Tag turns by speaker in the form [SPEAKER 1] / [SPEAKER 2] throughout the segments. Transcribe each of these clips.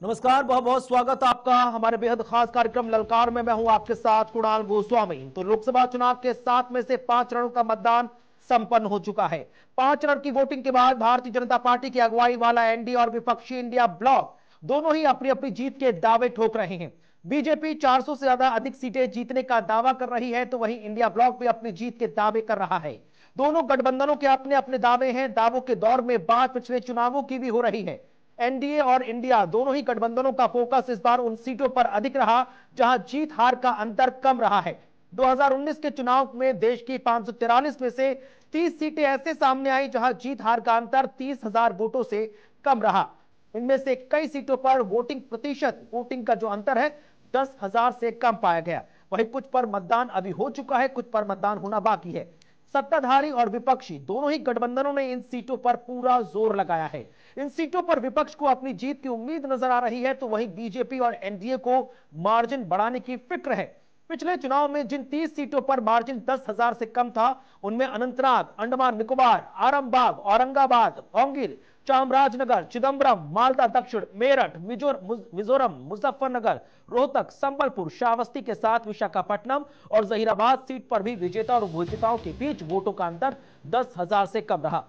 [SPEAKER 1] नमस्कार, बहुत बहुत स्वागत आपका हमारे बेहद खास कार्यक्रम ललकार में। मैं हूं आपके साथ कुणाल गोस्वामी। तो लोकसभा चुनाव के 7 में से 5 चरणों का मतदान संपन्न हो चुका है। 5 चरण की वोटिंग के बाद भारतीय जनता पार्टी की अगुवाई वाला एनडीए और विपक्षी इंडिया ब्लॉक दोनों ही अपनी अपनी जीत के दावे ठोक रहे हैं। बीजेपी 400 से ज्यादा अधिक सीटें जीतने का दावा कर रही है, तो वहीं इंडिया ब्लॉक भी अपनी जीत के दावे कर रहा है। दोनों गठबंधनों के अपने अपने दावे हैं। दावों के दौर में बात पिछले चुनावों की भी हो रही है। एनडीए और इंडिया दोनों ही गठबंधनों का फोकस इस बार उन सीटों पर अधिक रहा जहां जीत हार का अंतर कम रहा है। 2019 के चुनाव में देश की 543 में से 30 सीटें ऐसे सामने आई जहां जीत हार का अंतर 30,000 वोटों से कम रहा। इनमें से कई सीटों पर वोटिंग का जो अंतर है 10,000 से कम पाया गया। वहीं कुछ पर मतदान अभी हो चुका है, कुछ पर मतदान होना बाकी है। सत्ताधारी और विपक्षी दोनों ही गठबंधनों ने इन सीटों पर पूरा जोर लगाया है। इन सीटों पर विपक्ष को अपनी जीत की उम्मीद नजर आ रही है, तो वहीं बीजेपी और एनडीए को मार्जिन बढ़ाने की फिक्र है। पिछले चुनाव में जिन 30 सीटों पर मार्जिन 10,000 से कम था, उनमें अनंतनाग, अंडमान निकोबार, आरामबाग, औरंगाबाद, ओंगिर, चामराजनगर, चिदम्बरम, मालदा दक्षिण, मेरठ, मिजोरम, मुजफ्फरनगर, रोहतक, संबलपुर, श्रावस्ती के साथ विशाखापट्टनम और जहीराबाद सीट पर भी विजेता और उपविजेताओं के बीच वोटों का अंतर 10,000 से कम रहा।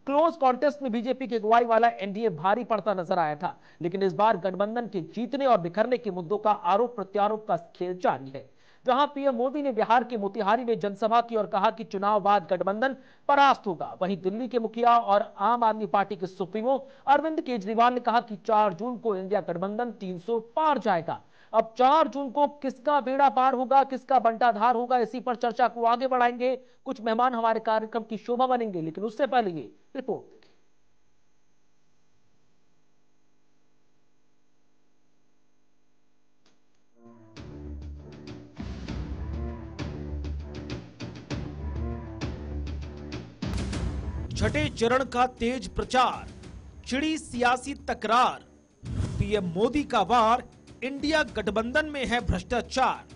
[SPEAKER 1] क्लोज कॉन्टेस्ट में बीजेपी की अगुवाई वाला एनडीए भारी पड़ता नजर आया था, लेकिन इस बार गठबंधन के जीतने और बिखरने के मुद्दों का आरोप प्रत्यारोप का खेल जारी है। जहां पीएम मोदी ने बिहार के मोतिहारी में जनसभा की और कहा कि चुनाव बाद गठबंधन परास्त होगा, वहीं दिल्ली के मुखिया और आम आदमी पार्टी के सुप्रीमो अरविंद केजरीवाल ने कहा कि 4 जून को इंडिया गठबंधन 300 पार जाएगा। अब 4 जून को किसका बेड़ा पार होगा, किसका बंटाधार होगा, इसी पर चर्चा को आगे बढ़ाएंगे। कुछ मेहमान हमारे कार्यक्रम की शोभा बनेंगे, लेकिन उससे पहले ये रिपोर्ट। छठे चरण का तेज प्रचार, छिड़ी सियासी तकरार, पीएम मोदी का वार, इंडिया गठबंधन में है भ्रष्टाचार,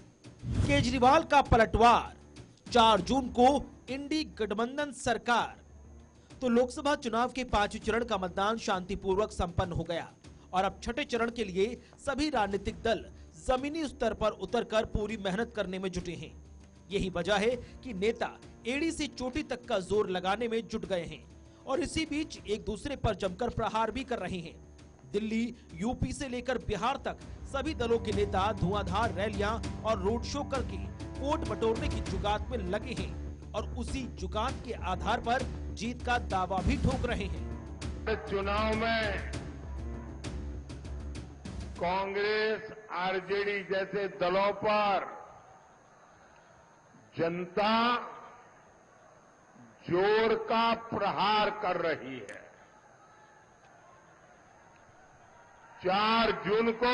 [SPEAKER 1] केजरीवाल का पलटवार, 4 जून को इंडी गठबंधन सरकार। तो लोकसभा चुनाव के 5वें चरण का मतदान शांतिपूर्वक संपन्न हो गया और अब छठे चरण के लिए सभी राजनीतिक दल जमीनी स्तर पर उतरकर पूरी मेहनत करने में जुटे हैं। यही वजह है कि नेता एड़ी से चोटी तक का जोर लगाने में जुट गए हैं और इसी बीच एक दूसरे पर जमकर प्रहार भी कर रहे हैं। दिल्ली, यूपी से लेकर बिहार तक सभी दलों के नेता धुआंधार रैलियां और रोड शो करके वोट बटोरने की जुगात में लगे हैं और उसी जुगात के आधार पर जीत का दावा भी ठोक रहे हैं।
[SPEAKER 2] चुनाव में कांग्रेस, आरजेडी जैसे दलों पर जनता जोर का प्रहार कर रही है। 4 जून को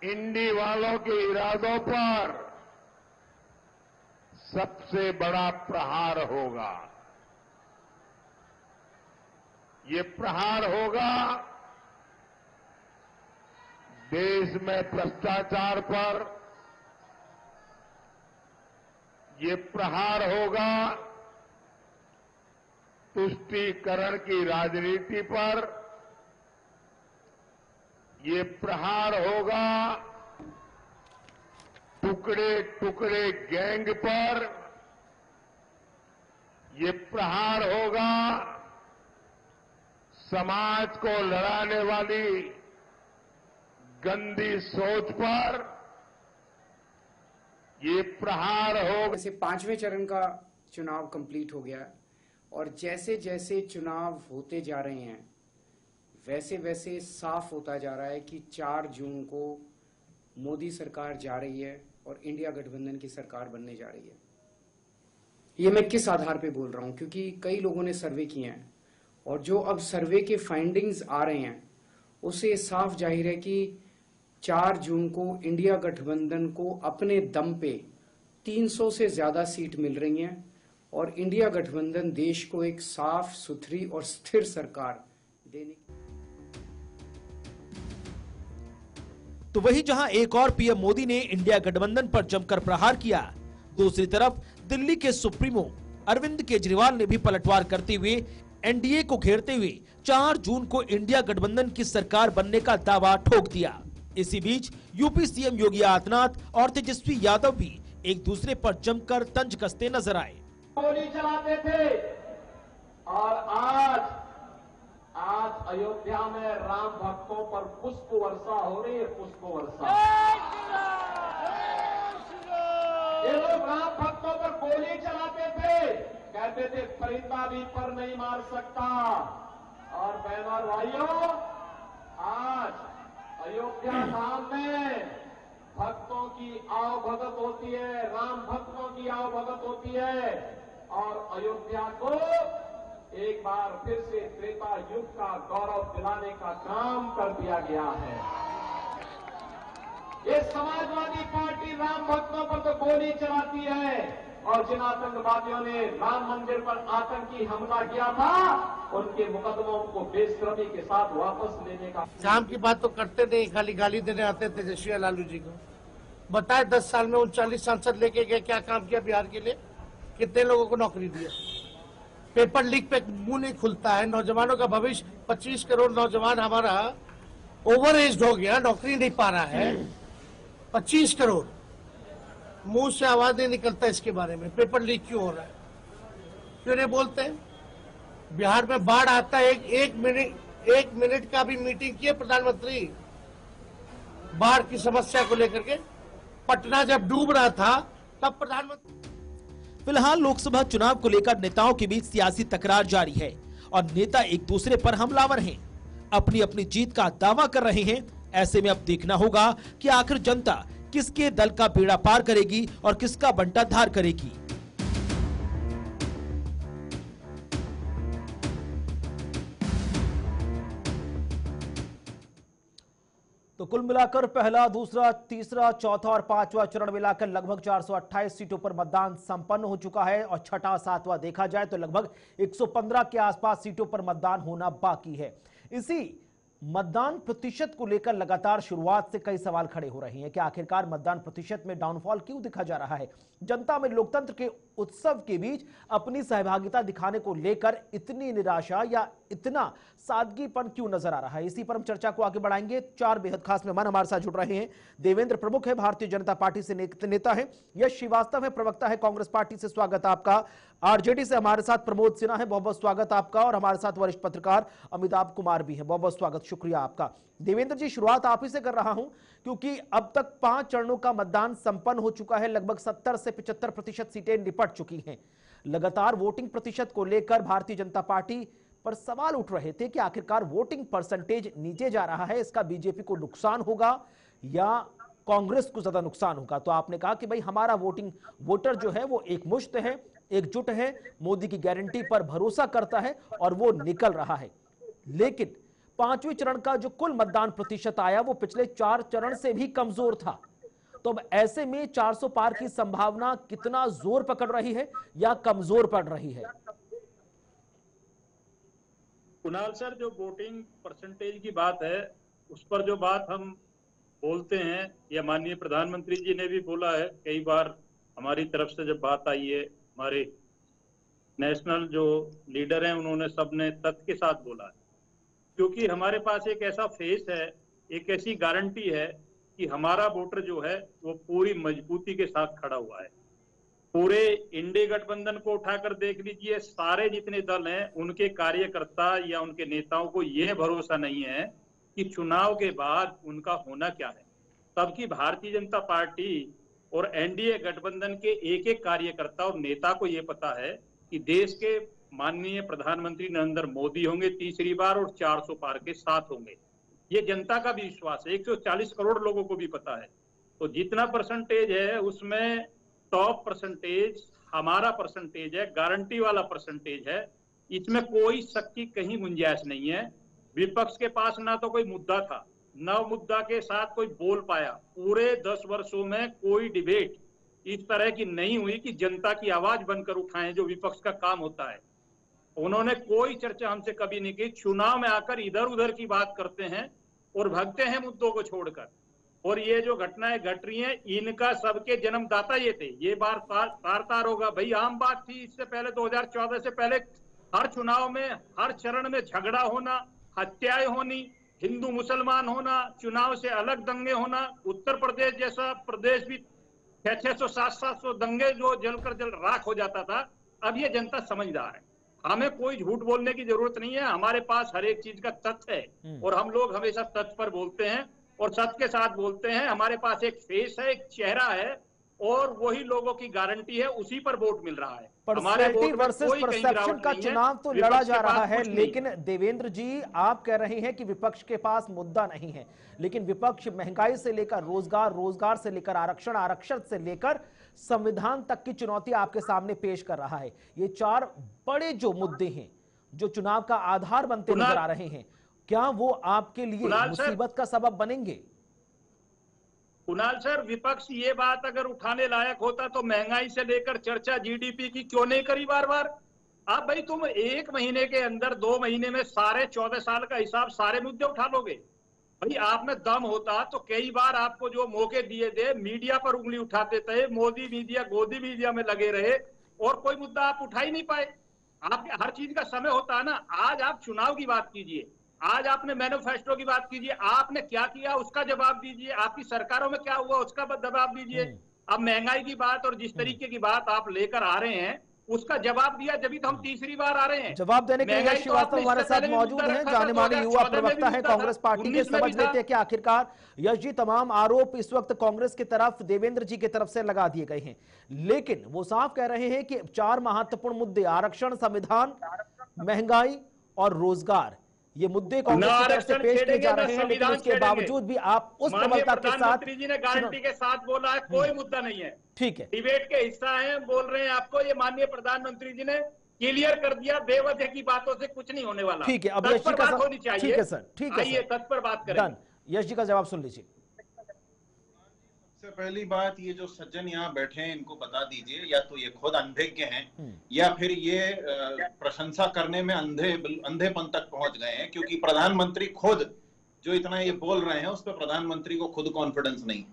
[SPEAKER 2] इंडी वालों के इरादों पर सबसे बड़ा प्रहार होगा। ये प्रहार होगा देश में भ्रष्टाचार पर, ये प्रहार होगा तुष्टीकरण की राजनीति पर, ये प्रहार होगा टुकड़े टुकड़े गैंग पर, ये प्रहार होगा समाज को लड़ाने वाली गंदी सोच पर, ये प्रहार होगा।
[SPEAKER 3] जैसे 5वें चरण का चुनाव कंप्लीट हो गया और जैसे जैसे चुनाव होते जा रहे हैं वैसे वैसे साफ होता जा रहा है कि 4 जून को मोदी सरकार जा रही है और इंडिया गठबंधन की सरकार बनने जा रही है। ये मैं किस आधार पे बोल रहा हूं, क्योंकि कई लोगों ने सर्वे किए हैं और जो अब सर्वे के फाइंडिंग्स आ रहे हैं उससे साफ जाहिर है कि 4 जून को इंडिया गठबंधन को अपने दम पे 300 से ज्यादा सीट मिल रही हैं और इंडिया गठबंधन देश को एक साफ सुथरी और स्थिर सरकार देने।
[SPEAKER 1] तो वही जहां एक और पीएम मोदी ने इंडिया गठबंधन पर जमकर प्रहार किया, दूसरी तरफ दिल्ली के सुप्रीमो अरविंद केजरीवाल ने भी पलटवार करते हुए एनडीए को घेरते हुए 4 जून को इंडिया गठबंधन की सरकार बनने का दावा ठोक दिया। इसी बीच यूपी सीएम योगी आदित्यनाथ और तेजस्वी यादव भी एक दूसरे पर जमकर तंज कसते नजर आए।
[SPEAKER 2] गोली चलाते थे और आज अयोध्या में राम भक्तों पर पुष्प वर्षा हो रही है, पुष्प वर्षा। ये लोग राम भक्तों पर गोली चलाते थे, कहते थे परिंदा भी पर नहीं मार सकता। और बहनों और भाइयों, आज अयोध्या धाम में भक्तों की आवभगत होती है, राम भक्तों की आवभगत होती है और अयोध्या को एक बार फिर से त्रेता युग का गौरव दिलाने का काम कर दिया गया है। ये समाजवादी पार्टी राम भक्तों पर तो गोली चलाती है और जिन आतंकवादियों ने राम मंदिर पर आतंकी हमला किया था, उनके मुकदमों को बेशर्मी के साथ वापस लेने का
[SPEAKER 4] काम की बात तो करते नहीं, खाली गाली देने आते तेजस्वी लालू जी को। बताए 10 साल में 39 सांसद लेके गए, क्या काम किया बिहार के लिए, कितने लोगों को नौकरी दिया। पेपर लीक पे मुंह नहीं खुलता है, नौजवानों का भविष्य 25 करोड़ नौजवान हमारा ओवर एज हो गया, नौकरी नहीं पा रहा है। 25 करोड़, मुंह से आवाज नहीं निकलता इसके बारे में। पेपर लीक क्यों हो रहा है, क्यों नहीं बोलते हैं? बिहार में बाढ़ आता है, एक मिनट का भी मीटिंग किए प्रधानमंत्री बाढ़ की समस्या को लेकर के। पटना जब डूब रहा था तब प्रधानमंत्री।
[SPEAKER 1] फिलहाल लोकसभा चुनाव को लेकर नेताओं के बीच सियासी तकरार जारी है और नेता एक दूसरे पर हमलावर हैं, अपनी अपनी जीत का दावा कर रहे हैं। ऐसे में अब देखना होगा कि आखिर जनता किसके दल का बेड़ा पार करेगी और किसका बंटा धार करेगी। तो कुल मिलाकर पहला, दूसरा, तीसरा, चौथा और पांचवा चरण मिलाकर लगभग 428 सीटों पर मतदान संपन्न हो चुका है और छठा सातवां देखा जाए तो लगभग 115 के आसपास सीटों पर मतदान होना बाकी है। इसी मतदान प्रतिशत को लेकर लगातार शुरुआत से कई सवाल खड़े हो रहे हैं कि आखिरकार मतदान प्रतिशत में डाउनफॉल क्यों दिखा जा रहा है। जनता में लोकतंत्र के उत्सव के बीच अपनी सहभागिता दिखाने को लेकर इतनी निराशा या इतना सादगीपन क्यों नजर आ रहा है, इसी पर हम चर्चा को आगे बढ़ाएंगे। 4 बेहद खास मेहमान हमारे साथ जुड़ रहे हैं। देवेंद्र प्रमुख है, भारतीय जनता पार्टी से नेता है। यश श्रीवास्तव है, प्रवक्ता है कांग्रेस पार्टी से, स्वागत आपका। आरजेडी से हमारे साथ प्रमोद सिन्हा है, बहुत बहुत स्वागत आपका। और हमारे साथ वरिष्ठ पत्रकार अमिताभ कुमार भी है, बहुत बहुत स्वागत, शुक्रिया आपका। देवेंद्र जी, शुरुआत आप ही से कर रहा हूं क्योंकि अब तक 5 चरणों का मतदान संपन्न हो चुका है, लगभग 70 से 75% सीटें निपट चुकी हैं। लगातार वोटिंग प्रतिशत को लेकर भारतीय जनता पार्टी पर सवाल उठ रहे थे कि आखिरकार वोटिंग परसेंटेज नीचे जा रहा है, इसका बीजेपी को नुकसान होगा या कांग्रेस को ज्यादा नुकसान होगा। तो आपने कहा कि भाई हमारा वोटर जो है वो एकमुश्त है, एकजुट है, मोदी की गारंटी पर भरोसा करता है और वो निकल रहा है। लेकिन 5वें चरण का जो कुल मतदान प्रतिशत आया वो पिछले 4 चरण से भी कमजोर था। तो अब ऐसे में 400 पार की संभावना कितना जोर पकड़ रही है या कमजोर पड़ रही है?
[SPEAKER 5] कुणाल सर, जो वोटिंग परसेंटेज की बात है उस पर जो बात हम बोलते हैं, या माननीय प्रधानमंत्री जी ने भी बोला है कई बार, हमारी तरफ से जब बात आई है, हमारे नेशनल जो लीडर हैं उन्होंने सबने तथ्य के साथ बोला है, क्योंकि हमारे पास एक ऐसा फेस है, एक ऐसी गारंटी है कि हमारा वोटर जो है वो पूरी मजबूती के साथ खड़ा हुआ है। पूरे इंडिया गठबंधन को उठाकर देख लीजिए, सारे जितने दल हैं उनके कार्यकर्ता या उनके नेताओं को यह भरोसा नहीं है कि चुनाव के बाद उनका होना क्या है। तबकि भारतीय जनता पार्टी और एनडीए गठबंधन के एक एक कार्यकर्ता और नेता को यह पता है कि देश के माननीय प्रधानमंत्री नरेंद्र मोदी होंगे तीसरी बार और 400 पार के साथ होंगे। ये जनता का भी विश्वास है, 140 करोड़ लोगों को भी पता है। तो जितना परसेंटेज है उसमें टॉप परसेंटेज हमारा परसेंटेज है, गारंटी वाला परसेंटेज है, इसमें कोई शक की कहीं गुंजाइश नहीं है। विपक्ष के पास ना तो कोई मुद्दा था, न मुद्दा के साथ कोई बोल पाया। पूरे 10 वर्षों में कोई डिबेट इस तरह की नहीं हुई कि जनता की आवाज बनकर उठाएं, जो विपक्ष का काम होता है। उन्होंने कोई चर्चा हमसे कभी नहीं की। चुनाव में आकर इधर उधर की बात करते हैं और भागते हैं मुद्दों को छोड़कर। और ये जो घटनाएं घट रही हैं, इनका सबके जन्मदाता ये थे। ये बार तार होगा भाई, आम बात थी। इससे पहले 2014 से पहले हर चुनाव में हर चरण में झगड़ा होना, हत्याएं होनी, हिंदू मुसलमान होना, चुनाव से अलग दंगे होना, उत्तर प्रदेश जैसा प्रदेश भी 600-700 दंगे जो जल राख हो जाता था। अब ये जनता समझदार है, हमें कोई झूठ बोलने की जरूरत नहीं है, हमारे पास हर एक चीज का तथ्य है और हम लोग हमेशा तथ्य पर बोलते हैं और सत्य के साथ बोलते हैं। हमारे पास एक फेस है, एक चेहरा है और वही लोगों की गारंटी है, उसी पर वोट मिल रहा है।
[SPEAKER 1] पर्सनैलिटी वर्सेस परसेप्शन का चुनाव तो लड़ा जा रहा है, लेकिन देवेंद्र जी आप कह रहे हैं कि विपक्ष के पास मुद्दा नहीं है, लेकिन विपक्ष महंगाई से लेकर रोजगार, रोजगार से लेकर आरक्षण, आरक्षण से लेकर संविधान तक की चुनौती आपके सामने पेश कर रहा है। ये 4 बड़े जो मुद्दे हैं जो चुनाव का आधार बनते नजर आ रहे हैं, क्या वो आपके लिए मुसीबत का सबब बनेंगे?
[SPEAKER 5] कुणाल सर, विपक्ष ये बात अगर उठाने लायक होता तो महंगाई से लेकर चर्चा जीडीपी की क्यों नहीं करी बार बार? आप भाई तुम 1 महीने के अंदर 2 महीने में सारे 14 साल का हिसाब सारे मुद्दे उठा लोगे? भाई आप में दम होता तो कई बार आपको जो मौके दिए थे मीडिया पर उंगली उठाते थे, मोदी मीडिया गोदी मीडिया में लगे रहे और कोई मुद्दा आप उठा ही नहीं पाए। आपके हर चीज का समय होता है ना। आज आप चुनाव की बात कीजिए, आज आपने मैनिफेस्टो की बात कीजिए, आपने क्या किया उसका जवाब दीजिए, आपकी सरकारों में क्या हुआ उसका जवाब दीजिए। अब महंगाई की बात और जिस तरीके की बात आप लेकर आ रहे हैं उसका जवाब दिया, जब तो हम तीसरी बार आ रहे हैं।
[SPEAKER 1] जवाब देने के लिए यश श्रीवास्तव हमारे साथ मौजूद हैं, जाने माने युवा प्रवक्ता है कांग्रेस पार्टी के। समझ लेते हैं कि आखिरकार यश जी तमाम आरोप इस वक्त कांग्रेस की तरफ, देवेंद्र जी की तरफ से लगा दिए गए हैं, लेकिन वो साफ कह रहे हैं कि 4 महत्वपूर्ण मुद्दे आरक्षण, संविधान, महंगाई और रोजगार, ये मुद्दे कांग्रेस की तरफ से पेश किए जा रहे हैं, लेकिन उसके बावजूद भी आप उस प्रबलता के साथ,
[SPEAKER 5] प्रधानमंत्री जी ने गारंटी के साथ बोला है कोई मुद्दा नहीं है,
[SPEAKER 1] ठीक है,
[SPEAKER 5] डिबेट के हिस्सा है, बोल रहे हैं आपको। ये माननीय प्रधानमंत्री जी ने क्लियर कर दिया, बेवजह की बातों से कुछ नहीं होने वाला।
[SPEAKER 1] ठीक है, अब यश जी का होनी चाहिए। ठीक है सर, ठीक है, आइए
[SPEAKER 5] तत्पर बात करें।
[SPEAKER 1] यश जी का जवाब सुन लीजिए।
[SPEAKER 6] सबसे पहली बात, ये जो सज्जन यहाँ बैठे हैं इनको बता दीजिए या तो ये खुद अनभिज्ञ हैं या फिर ये प्रशंसा करने में अंधेपन तक पहुंच गए हैं, क्योंकि प्रधानमंत्री खुद जो इतना ये बोल रहे हैं उस पर प्रधानमंत्री को खुद कॉन्फिडेंस नहीं।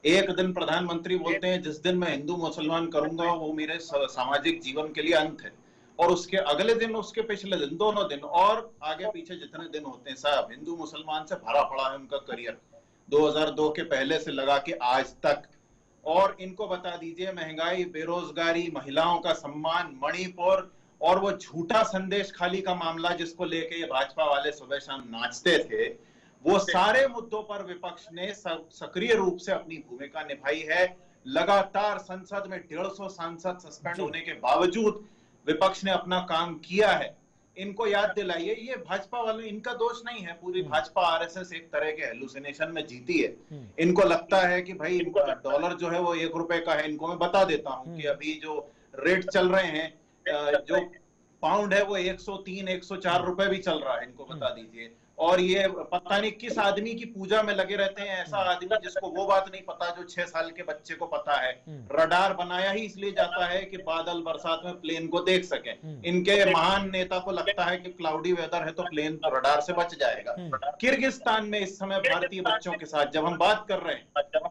[SPEAKER 6] एक दिन प्रधानमंत्री बोलते हैं जिस दिन मैं हिंदू मुसलमान करूंगा वो मेरे सामाजिक जीवन के लिए अंत है, और उसके अगले दिन, उसके पिछले दिन, दोनों दिन और आगे पीछे जितने दिन होते हैं साहब, हिंदू मुसलमान से भरा पड़ा है उनका करियर 2002 के पहले से लगा के आज तक। और इनको बता दीजिए महंगाई, बेरोजगारी, महिलाओं का सम्मान, मणिपुर और वो झूठा संदेश खाली का मामला जिसको लेके ये भाजपा वाले सुबह शाम नाचते थे, वो सारे मुद्दों पर विपक्ष ने सक्रिय रूप से अपनी भूमिका निभाई है। लगातार संसद में 150 सांसद सस्पेंड होने के बावजूद विपक्ष ने अपना काम किया है। इनको याद दिलाइए, ये भाजपा वाले, इनका दोष नहीं है, पूरी भाजपा आरएसएस एक तरह के हेलुसिनेशन में जीती है। इनको लगता है कि भाई डॉलर जो है वो 1 रुपए का है। इनको मैं बता देता हूं कि अभी जो रेट चल रहे हैं, जो पाउंड है वो 103, 104 रुपए भी चल रहा है, इनको बता दीजिए। और ये पता नहीं किस आदमी की पूजा में लगे रहते हैं, ऐसा आदमी जिसको वो बात नहीं पता जो 6 साल के बच्चे को पता है। रडार बनाया ही इसलिए जाता है कि बादल बरसात में प्लेन को देख सके। इनके महान नेता को लगता है कि क्लाउडी वेदर है तो प्लेन रडार से बच जाएगा। किर्गिस्तान में इस समय भारतीय बच्चों के साथ जब हम बात कर रहे हैं,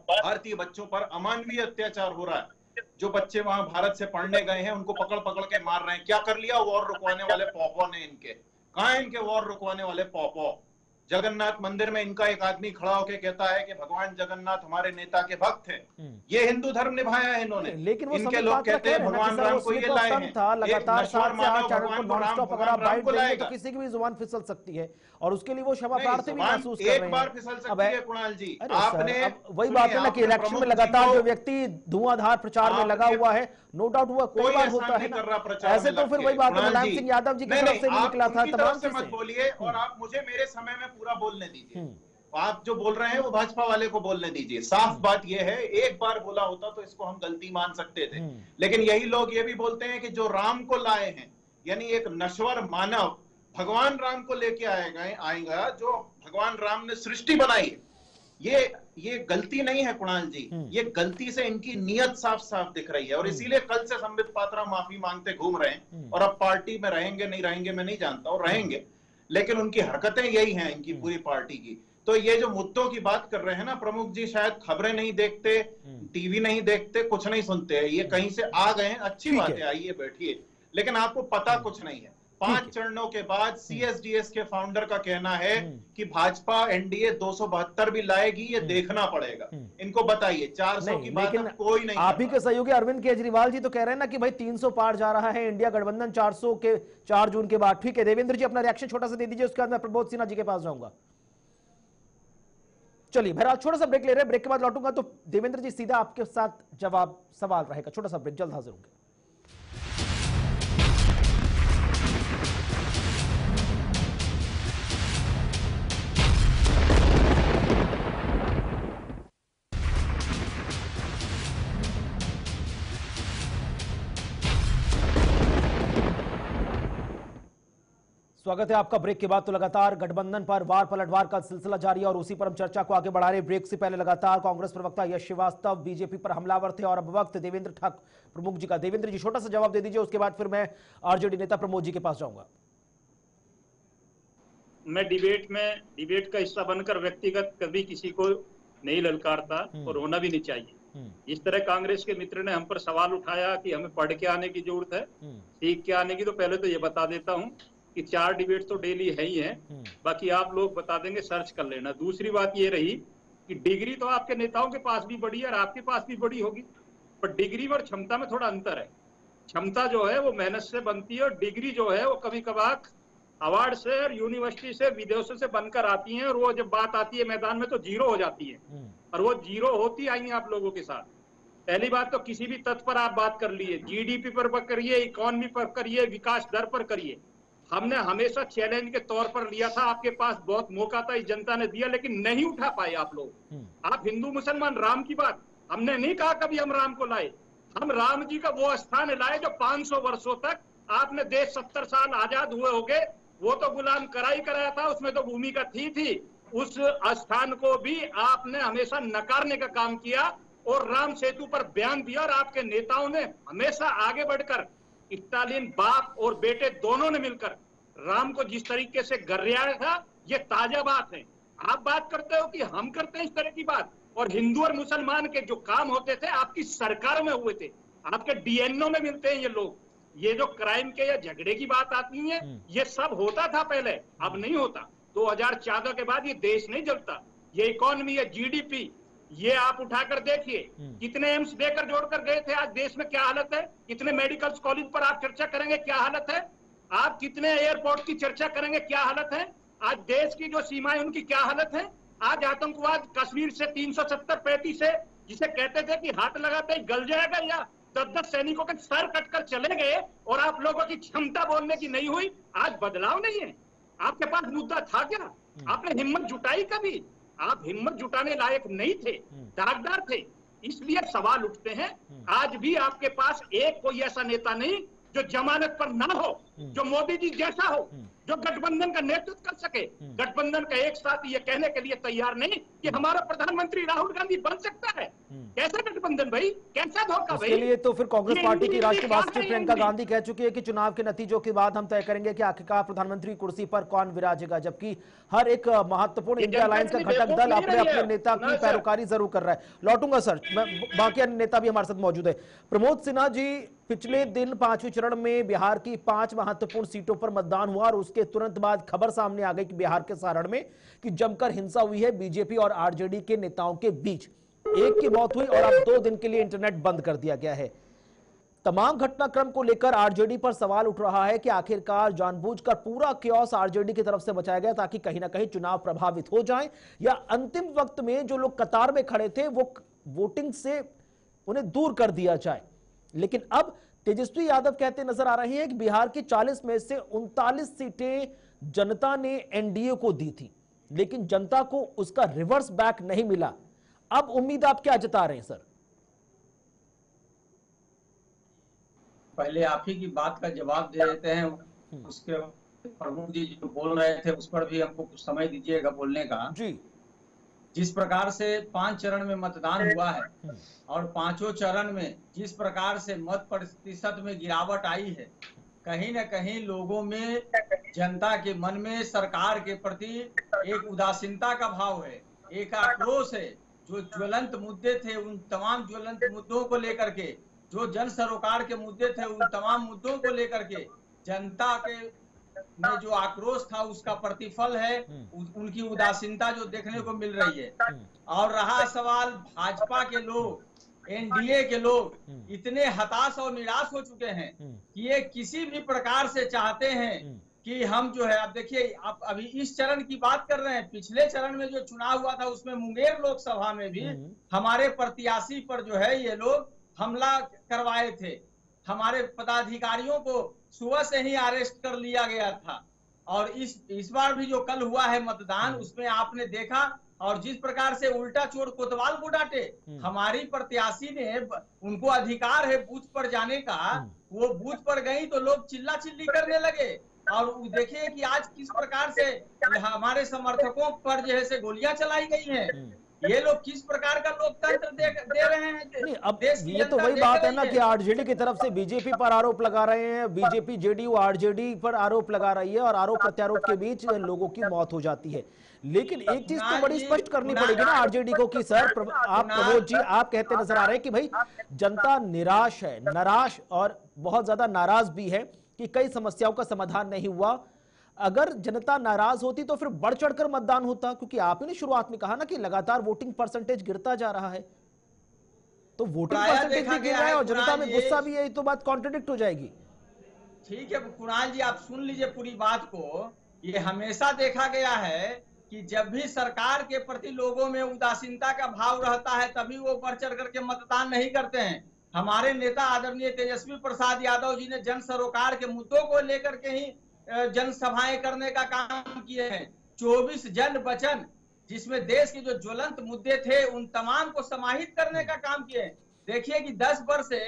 [SPEAKER 6] भारतीय बच्चों पर अमानवीय अत्याचार हो रहा है। जो बच्चे वहां भारत से पढ़ने गए हैं उनको पकड़ पकड़ के मार रहे हैं। क्या कर लिया वॉर रुकवाने वाले पॉपो ने? इनके कहां है इनके वॉर रुकवाने वाले पॉपो? जगन्नाथ मंदिर में इनका एक आदमी खड़ा होकर कहता है कि भगवान जगन्नाथ हमारे नेता के भक्त हैं। ये हिंदू धर्म निभाया है इन्होंने।
[SPEAKER 1] लेकिन वो
[SPEAKER 6] इनके लोग कहते हैं भगवान राम को ये लाए हैं।
[SPEAKER 1] लगातार 7 से 8 चैनल को नॉनस्टॉप अगर आप बाइट देंगे तो किसी की भी जुबान फिसल सकती है, और उसके लिए वो क्षमा प्रार्थी भी महसूस कर रहे हैं।
[SPEAKER 6] एक बार फिसल सकती है कुणाल जी। आपने
[SPEAKER 1] वही बात है ना कि इलेक्शन में लगातार जो व्यक्ति धुआंधार प्रचार में लगा हुआ है, नो डाउट हुआ कोई बार होता है, ऐसे तो फिर वही बात है मुलायम सिंह यादव जी की तरफ से भी निकला था। तमाम से
[SPEAKER 6] मत बोलिए और आप मुझे मेरे समय में पूरा बोलने दीजिए। आप जो बोल रहे हैं वो भाजपा वाले को बोलने दीजिए। साफ बात यह है, एक बार बोला होता तो इसको हम गलती मान सकते थे, लेकिन यही लोग ये भी बोलते हैं कि जो राम को लाए हैं, यानी एक नश्वर मानव भगवान राम को लेके आएगा, जो भगवान राम ने सृष्टि बनाई है, ये गलती नहीं है कुणाल जी। ये गलती से इनकी नीयत साफ साफ दिख रही है, और इसीलिए कल से संबित पात्रा माफी मांगते घूम रहे हैं। और अब पार्टी में रहेंगे नहीं रहेंगे मैं नहीं जानता, और रहेंगे, लेकिन उनकी हरकतें यही हैं इनकी पूरी पार्टी की। तो ये जो मुद्दों की बात कर रहे हैं ना प्रमुख जी, शायद खबरें नहीं देखते, टीवी नहीं देखते, कुछ नहीं सुनते हैं, ये कहीं से आ गए हैं, अच्छी बात है, आइए बैठिए, लेकिन आपको पता कुछ नहीं है। 5 चरणों के बाद सीएसडीएस के फाउंडर का कहना है कि भाजपा एनडीए 272 भी लाएगी, ये देखना पड़ेगा। इनको बताइए 400 की बात अब कोई नहीं।
[SPEAKER 1] आप ही के सहयोगी अरविंद केजरीवाल जी तो कह रहे हैं ना कि भाई 300 पार जा रहा है इंडिया गठबंधन 400 के 4 जून के बाद। ठीक है देवेंद्र जी, अपना रिएक्शन छोटा सा दे दीजिए, उसके बाद मैं प्रमोद सिन्हा जी के पास जाऊंगा। चलिए बहरहाल छोटा सा ब्रेक ले रहे हैं, ब्रेक के बाद लौटूंगा तो देवेंद्र जी सीधा आपके साथ जवाब सवाल रहेगा। छोटा सा ब्रेक, जल्द हाजिर होंगे। स्वागत है आपका ब्रेक के बाद। तो लगातार गठबंधन पर वार पलटवार का सिलसिला जारी है और उसी पर हम चर्चा को आगे बढ़ा रहे। ब्रेक से पहले लगातार कांग्रेस प्रवक्ता यश श्रीवास्तव बीजेपी पर हमलावर थे और अब वक्त देवेंद्र ठाकुर प्रमुख जी का। देवेंद्र जी छोटा सा जवाब दे दीजिए, उसके बाद फिर मैं आरजेडी नेता प्रमोद जी के पास जाऊंगा।
[SPEAKER 5] मैं डिबेट का हिस्सा बनकर व्यक्तिगत कभी किसी को नहीं ललकारता और होना भी नहीं चाहिए। इस तरह कांग्रेस के मित्र ने हम पर सवाल उठाया कि हमें पढ़ के आने की जरूरत है, सीख के आने की, तो पहले तो ये बता देता हूँ कि 4 डिबेट तो डेली है ही है, बाकी आप लोग बता देंगे, सर्च कर लेना। दूसरी बात ये रही कि डिग्री तो आपके नेताओं के पास भी बड़ी है और आपके पास भी बड़ी होगी, पर डिग्री और क्षमता में थोड़ा अंतर है। क्षमता जो है वो मेहनत से बनती है और डिग्री जो है वो कभी कभार अवार्ड से और यूनिवर्सिटी से विदेशों से बनकर आती है और वो जब बात आती है मैदान में तो जीरो हो जाती है और वो जीरो होती आई है आप लोगों के साथ। पहली बात तो किसी भी तथ्य पर आप बात कर लिए, जीडीपी पर करिए, इकोनॉमी पर करिए, विकास दर पर करिए, हमने हमेशा चैलेंज के तौर पर लिया था। आपके पास बहुत मौका था, इस जनता ने दिया, लेकिन नहीं उठा पाए आप लोग। आप हिंदू मुसलमान राम की बात, हमने नहीं कहा कभी हम राम को लाए, हम राम जी का वो स्थान लाए जो 500 वर्षों तक आपने देश 70 साल आजाद हुए हो गए, वो तो गुलाम कराया था, उसमें तो भूमिका थी। उस स्थान को भी आपने हमेशा नकारने का काम किया और राम सेतु पर बयान दिया और आपके नेताओं ने हमेशा आगे बढ़कर, स्टालिन बाप और बेटे दोनों ने मिलकर राम को जिस तरीके से गर्याया था, ये ताजा बात है। आप बात करते हो कि हम करते हैं इस तरह की बात, और हिंदू और मुसलमान के जो काम होते थे आपकी सरकार में हुए थे, आपके डीएनओ में मिलते हैं ये लोग। ये जो क्राइम के या झगड़े की बात आती है, ये सब होता था पहले, अब नहीं होता। 2014 के बाद ये देश नहीं चलता। ये इकोनॉमी है, जीडीपी, ये आप उठाकर देखिए, कितने एम्स देकर जोड़कर गए थे, आज देश में क्या हालत है। कितने मेडिकल कॉलेज पर आप चर्चा करेंगे, क्या हालत है। आप कितने एयरपोर्ट की चर्चा करेंगे, क्या हालत है। आज देश की जो सीमाएं उनकी क्या हालत है। आज आतंकवाद कश्मीर से 370-35 से जिसे कहते थे कि हाथ लगाते ही गल जाएगा, या 10-10 सैनिकों के सर कटकर चले गए और आप लोगों की क्षमता बोलने की नहीं हुई। आज बदलाव नहीं है। आपके पास मुद्दा था क्या? आपने हिम्मत जुटाई कभी? आप हिम्मत जुटाने लायक नहीं थे, दागदार थे, इसलिए सवाल उठते हैं। आज भी आपके पास एक कोई ऐसा नेता नहीं जो जमानत पर ना हो, जो मोदी जी जैसा हो, जो गठबंधन का नेतृत्व कर सके। गठबंधन का एक साथी ये कहने के लिए तैयार नहीं कि हमारा प्रधानमंत्री राहुल गांधी बन सकता है। कैसा गठबंधन भाई, कैसा धोखा भाई।
[SPEAKER 1] इसके लिए तो फिर कांग्रेस पार्टी की राष्ट्रीय महासचिव प्रियंका गांधी कह चुकी है कि चुनाव के नतीजों के बाद हम तय करेंगे कि आखिरकार प्रधानमंत्री कुर्सी पर कौन विराजेगा, जबकि हर एक महत्वपूर्ण इंडिया अलायंस का घटक दल अपने अपने नेता की पैरोकारी जरूर कर रहा है। लौटूंगा सर, बाकी अन्य नेता भी हमारे साथ मौजूद है। प्रमोद सिन्हा जी, पिछले दिन 5वें चरण में बिहार की 5 महत्वपूर्ण सीटों पर मतदान हुआ और उसके तुरंत बाद खबर सामने आ गई कि बिहार के सारण में कि जमकर हिंसा हुई है बीजेपी और आरजेडी के नेताओं के बीच। एक की मौत हुई और अब 2 दिन के लिए इंटरनेट बंद कर दिया गया है। तमाम घटनाक्रम को लेकर आरजेडी पर सवाल उठ रहा है कि आखिरकार जानबूझकर पूरा क्योस आरजेडी की तरफ से बचाया गया ताकि कहीं ना कहीं चुनाव प्रभावित हो जाए, या अंतिम वक्त में जो लोग कतार में खड़े थे वो वोटिंग से उन्हें दूर कर दिया जाए। लेकिन अब तेजस्वी यादव कहते नजर आ रहे हैं कि बिहार की 40 में से 39 सीटें जनता ने एनडीए को दी थी, लेकिन जनता को उसका रिवर्स बैक नहीं मिला। अब उम्मीद आप क्या जता रहे हैं सर?
[SPEAKER 7] पहले आप ही की बात का जवाब दे देते हैं, उसके प्रमुख जी जो बोल रहे थे उस पर भी हमको कुछ समय दीजिएगा बोलने का
[SPEAKER 1] जी।
[SPEAKER 7] जिस प्रकार से 5 चरण में मतदान हुआ है और 5 चरण में जिस प्रकार से मत प्रतिशत में गिरावट आई है, कहीं न कहीं लोगों में, जनता के मन में सरकार के प्रति एक उदासीनता का भाव है, एक आक्रोश है। जो ज्वलंत मुद्दे थे उन तमाम ज्वलंत मुद्दों को लेकर के, जो जन सरोकार के मुद्दे थे उन तमाम मुद्दों को लेकर के जनता के में जो आक्रोश था उसका प्रतिफल है, उनकी उदासीनता जो देखने को मिल रही है। और रहा सवाल भाजपा के लोग, एनडीए के लोग इतने हताश और निराश हो चुके हैं कि ये किसी भी प्रकार से चाहते हैं कि हम जो है, अब देखिए आप अभी इस चरण की बात कर रहे हैं, पिछले चरण में जो चुनाव हुआ था उसमें मुंगेर लोकसभा में भी हमारे प्रत्याशी पर जो है ये लोग हमला करवाए थे। हमारे पदाधिकारियों को सुबह से ही अरेस्ट कर लिया गया था। और इस बार भी जो कल हुआ है मतदान, उसमें आपने देखा, और जिस प्रकार से उल्टा चोर कोतवाल को डांटे, हमारी प्रत्याशी ने, उनको अधिकार है बूथ पर जाने का, वो बूथ पर गई तो लोग चिल्ला चिल्ली करने लगे। और देखिए कि आज किस प्रकार से हमारे समर्थकों पर जो है से गोलियां चलाई गई हैं। ये लोग किस प्रकार का लोकतंत्र दे रहे हैं।
[SPEAKER 1] नहीं, अब ये तो वही बात है ना कि आरजेडी की तरफ से बीजेपी पर आरोप लगा रहे हैं, बीजेपी जेडीयू आरजेडी पर आरोप लगा रही है, और आरोप प्रत्यारोप के बीच लोगों की मौत हो जाती है। लेकिन एक चीज तो बड़ी स्पष्ट करनी पड़ेगी ना आरजेडी को कि सर, आप प्रमोद जी आप कहते नजर आ रहे हैं कि भाई जनता निराश है, नाराज और बहुत ज्यादा नाराज भी है कि कई समस्याओं का समाधान नहीं हुआ। अगर जनता नाराज होती तो फिर बढ़ चढ़कर मतदान होता, क्योंकि आपने शुरुआत में कहा ना कि लगातार वोटिंग परसेंटेज गिरता जा रहा है, तो वोटिंग परसेंटेज भी गिर रहा है और जनता में गुस्सा भी है, तो बात कॉन्ट्रडिक्ट हो जाएगी।
[SPEAKER 7] ठीक है कुणाल जी, आप सुन लीजिए पूरी बात को। ये हमेशा देखा गया है कि जब भी सरकार के प्रति लोगों में उदासीनता का भाव रहता है तभी वो बढ़ चढ़ करके मतदान नहीं करते हैं। हमारे नेता आदरणीय तेजस्वी प्रसाद यादव जी ने जन सरोकार के मुद्दों को लेकर के ही जनसभाएं करने का काम किए हैं। 24 जन वचन, जिसमें देश के जो ज्वलंत मुद्दे थे उन तमाम को समाहित करने का काम किए। देखिए कि 10 वर्ष से,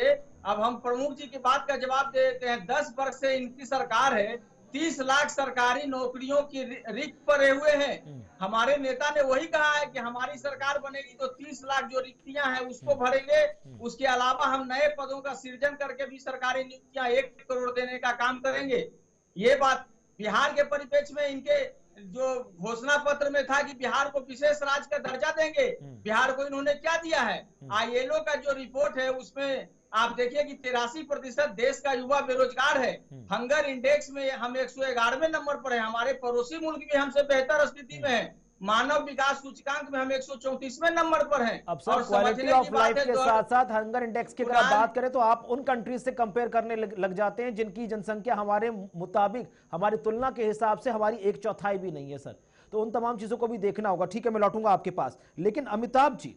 [SPEAKER 7] अब हम प्रमुख जी की बात का जवाब दे देते हैं, 10 वर्ष से इनकी सरकार है, 30 लाख सरकारी नौकरियों की रिक्त पड़े हुए हैं। हमारे नेता ने वही कहा है कि हमारी सरकार बनेगी तो 30 लाख जो रिक्तियां हैं उसको भरेंगे। उसके अलावा हम नए पदों का सृजन करके भी सरकारी नियुक्तियां 1 करोड़ देने का काम करेंगे। ये बात बिहार के परिप्रेक्ष्य में इनके जो घोषणा पत्र में था कि बिहार को विशेष राज्य का दर्जा देंगे, बिहार को इन्होंने क्या दिया है। आईएलओ का जो रिपोर्ट है उसमें आप देखिए कि 83% देश का युवा बेरोजगार है। हंगर इंडेक्स में हम 111वें नंबर पर है, हमारे पड़ोसी मुल्क भी हमसे बेहतर स्थिति में है। मानव विकास सूचकांक में हम 134वें नंबर पर हैं।
[SPEAKER 1] अब सर क्वालिटी ऑफ लाइफ के साथ साथ हंगर इंडेक्स की अगर बात करें तो आप उन कंट्रीज से कंपेयर करने लग जाते हैं जिनकी जनसंख्या हमारे मुताबिक, हमारी तुलना के हिसाब से हमारी 1/4 भी नहीं है सर। तो उन तमाम चीजों को भी देखना होगा। ठीक है, मैं लौटूंगा आपके पास। लेकिन अमिताभ जी,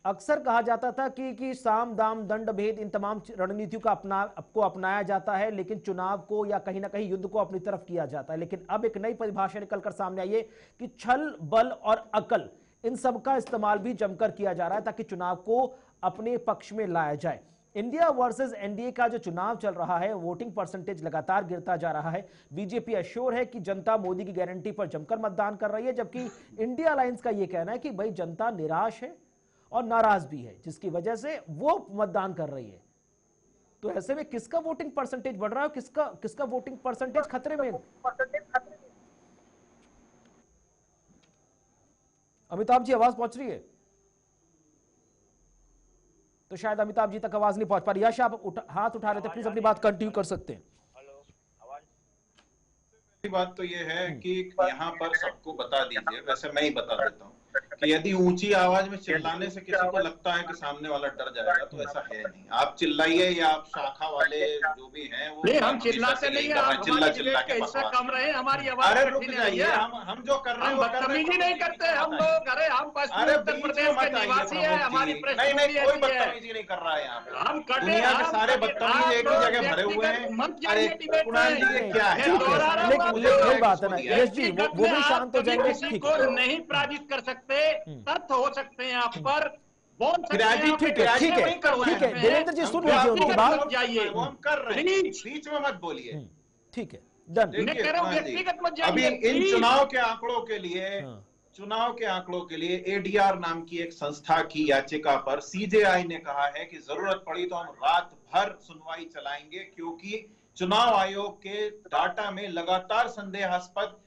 [SPEAKER 1] अक्सर कहा जाता था कि साम दाम दंड भेद इन तमाम रणनीतियों का अपनाया जाता है, लेकिन चुनाव को या कहीं ना कहीं युद्ध को अपनी तरफ किया जाता है। लेकिन अब एक नई परिभाषा निकलकर सामने आई है कि छल, बल और अकल, इन सब का इस्तेमाल भी जमकर किया जा रहा है ताकि चुनाव को अपने पक्ष में लाया जाए। इंडिया वर्सेस एनडीए का जो चुनाव चल रहा है, वोटिंग परसेंटेज लगातार गिरता जा रहा है। बीजेपी अश्योर है कि जनता मोदी की गारंटी पर जमकर मतदान कर रही है, जबकि इंडिया अलायंस का यह कहना है कि भाई जनता निराश है और नाराज भी है, जिसकी वजह से वो मतदान कर रही है। तो ऐसे में किसका वोटिंग परसेंटेज बढ़ रहा है, किसका वोटिंग परसेंटेज खतरे में? अमिताभ जी आवाज पहुंच रही है? तो शायद अमिताभ जी तक आवाज नहीं पहुंच पा रही। यश आप हाथ उठा रहे थे, प्लीज अपनी बात कंटिन्यू कर सकते हैं।
[SPEAKER 6] बात तो ये है कि यहाँ पर सबको बता दीजिए, वैसे मैं ही बता देता हूँ कि यदि ऊंची आवाज में चिल्लाने से किसी को लगता है कि सामने वाला डर जाएगा तो ऐसा है नहीं। आप चिल्लाइए या आप शाखा वाले जो भी हैं वो
[SPEAKER 5] नहीं, हम चिल्लाते नहीं है, आप
[SPEAKER 6] चिल्ला चिल्ला के
[SPEAKER 5] हिस्सा कम रहे, हमारी आवाज।
[SPEAKER 6] अरे रुक जाइए, हम जो कर रहे हैं
[SPEAKER 5] बदतमीजी नहीं करते हम लोग। अरे हम पश्चिमी उत्तर प्रदेश के निवासी है, हमारी
[SPEAKER 6] नहीं कोई बदतमीजी नहीं कर रहा है यहाँ पे।
[SPEAKER 5] हम
[SPEAKER 6] दुनिया के सारे बदतमीज एक ही जगह भरे हुए हैं। अरे कुणाल जी ये क्या है?
[SPEAKER 1] बात है ना यश जी, वो भी शांत हो जाएंगे।
[SPEAKER 5] किसी को नहीं पराजित कर सकते, तथ्य हो सकते हैं आप पर, बोल सकते हैं।
[SPEAKER 1] ठीक है देवेंद्र जी, सुन लीजिए उनकी बात।
[SPEAKER 5] जाइए,
[SPEAKER 6] वो हम कर रहे हैं, बीच में मत बोलिए।
[SPEAKER 1] ठीक है, डन।
[SPEAKER 5] व्यक्तिगत मत जाइए।
[SPEAKER 6] अभी इन चुनाव के आंकड़ों के लिए एडीआर नाम की एक संस्था की याचिका पर सीजेआई ने कहा है कि जरूरत पड़ी तो हम रात भर सुनवाई चलाएंगे, क्योंकि चुनाव आयोग के डाटा में लगातार संदेहास्पद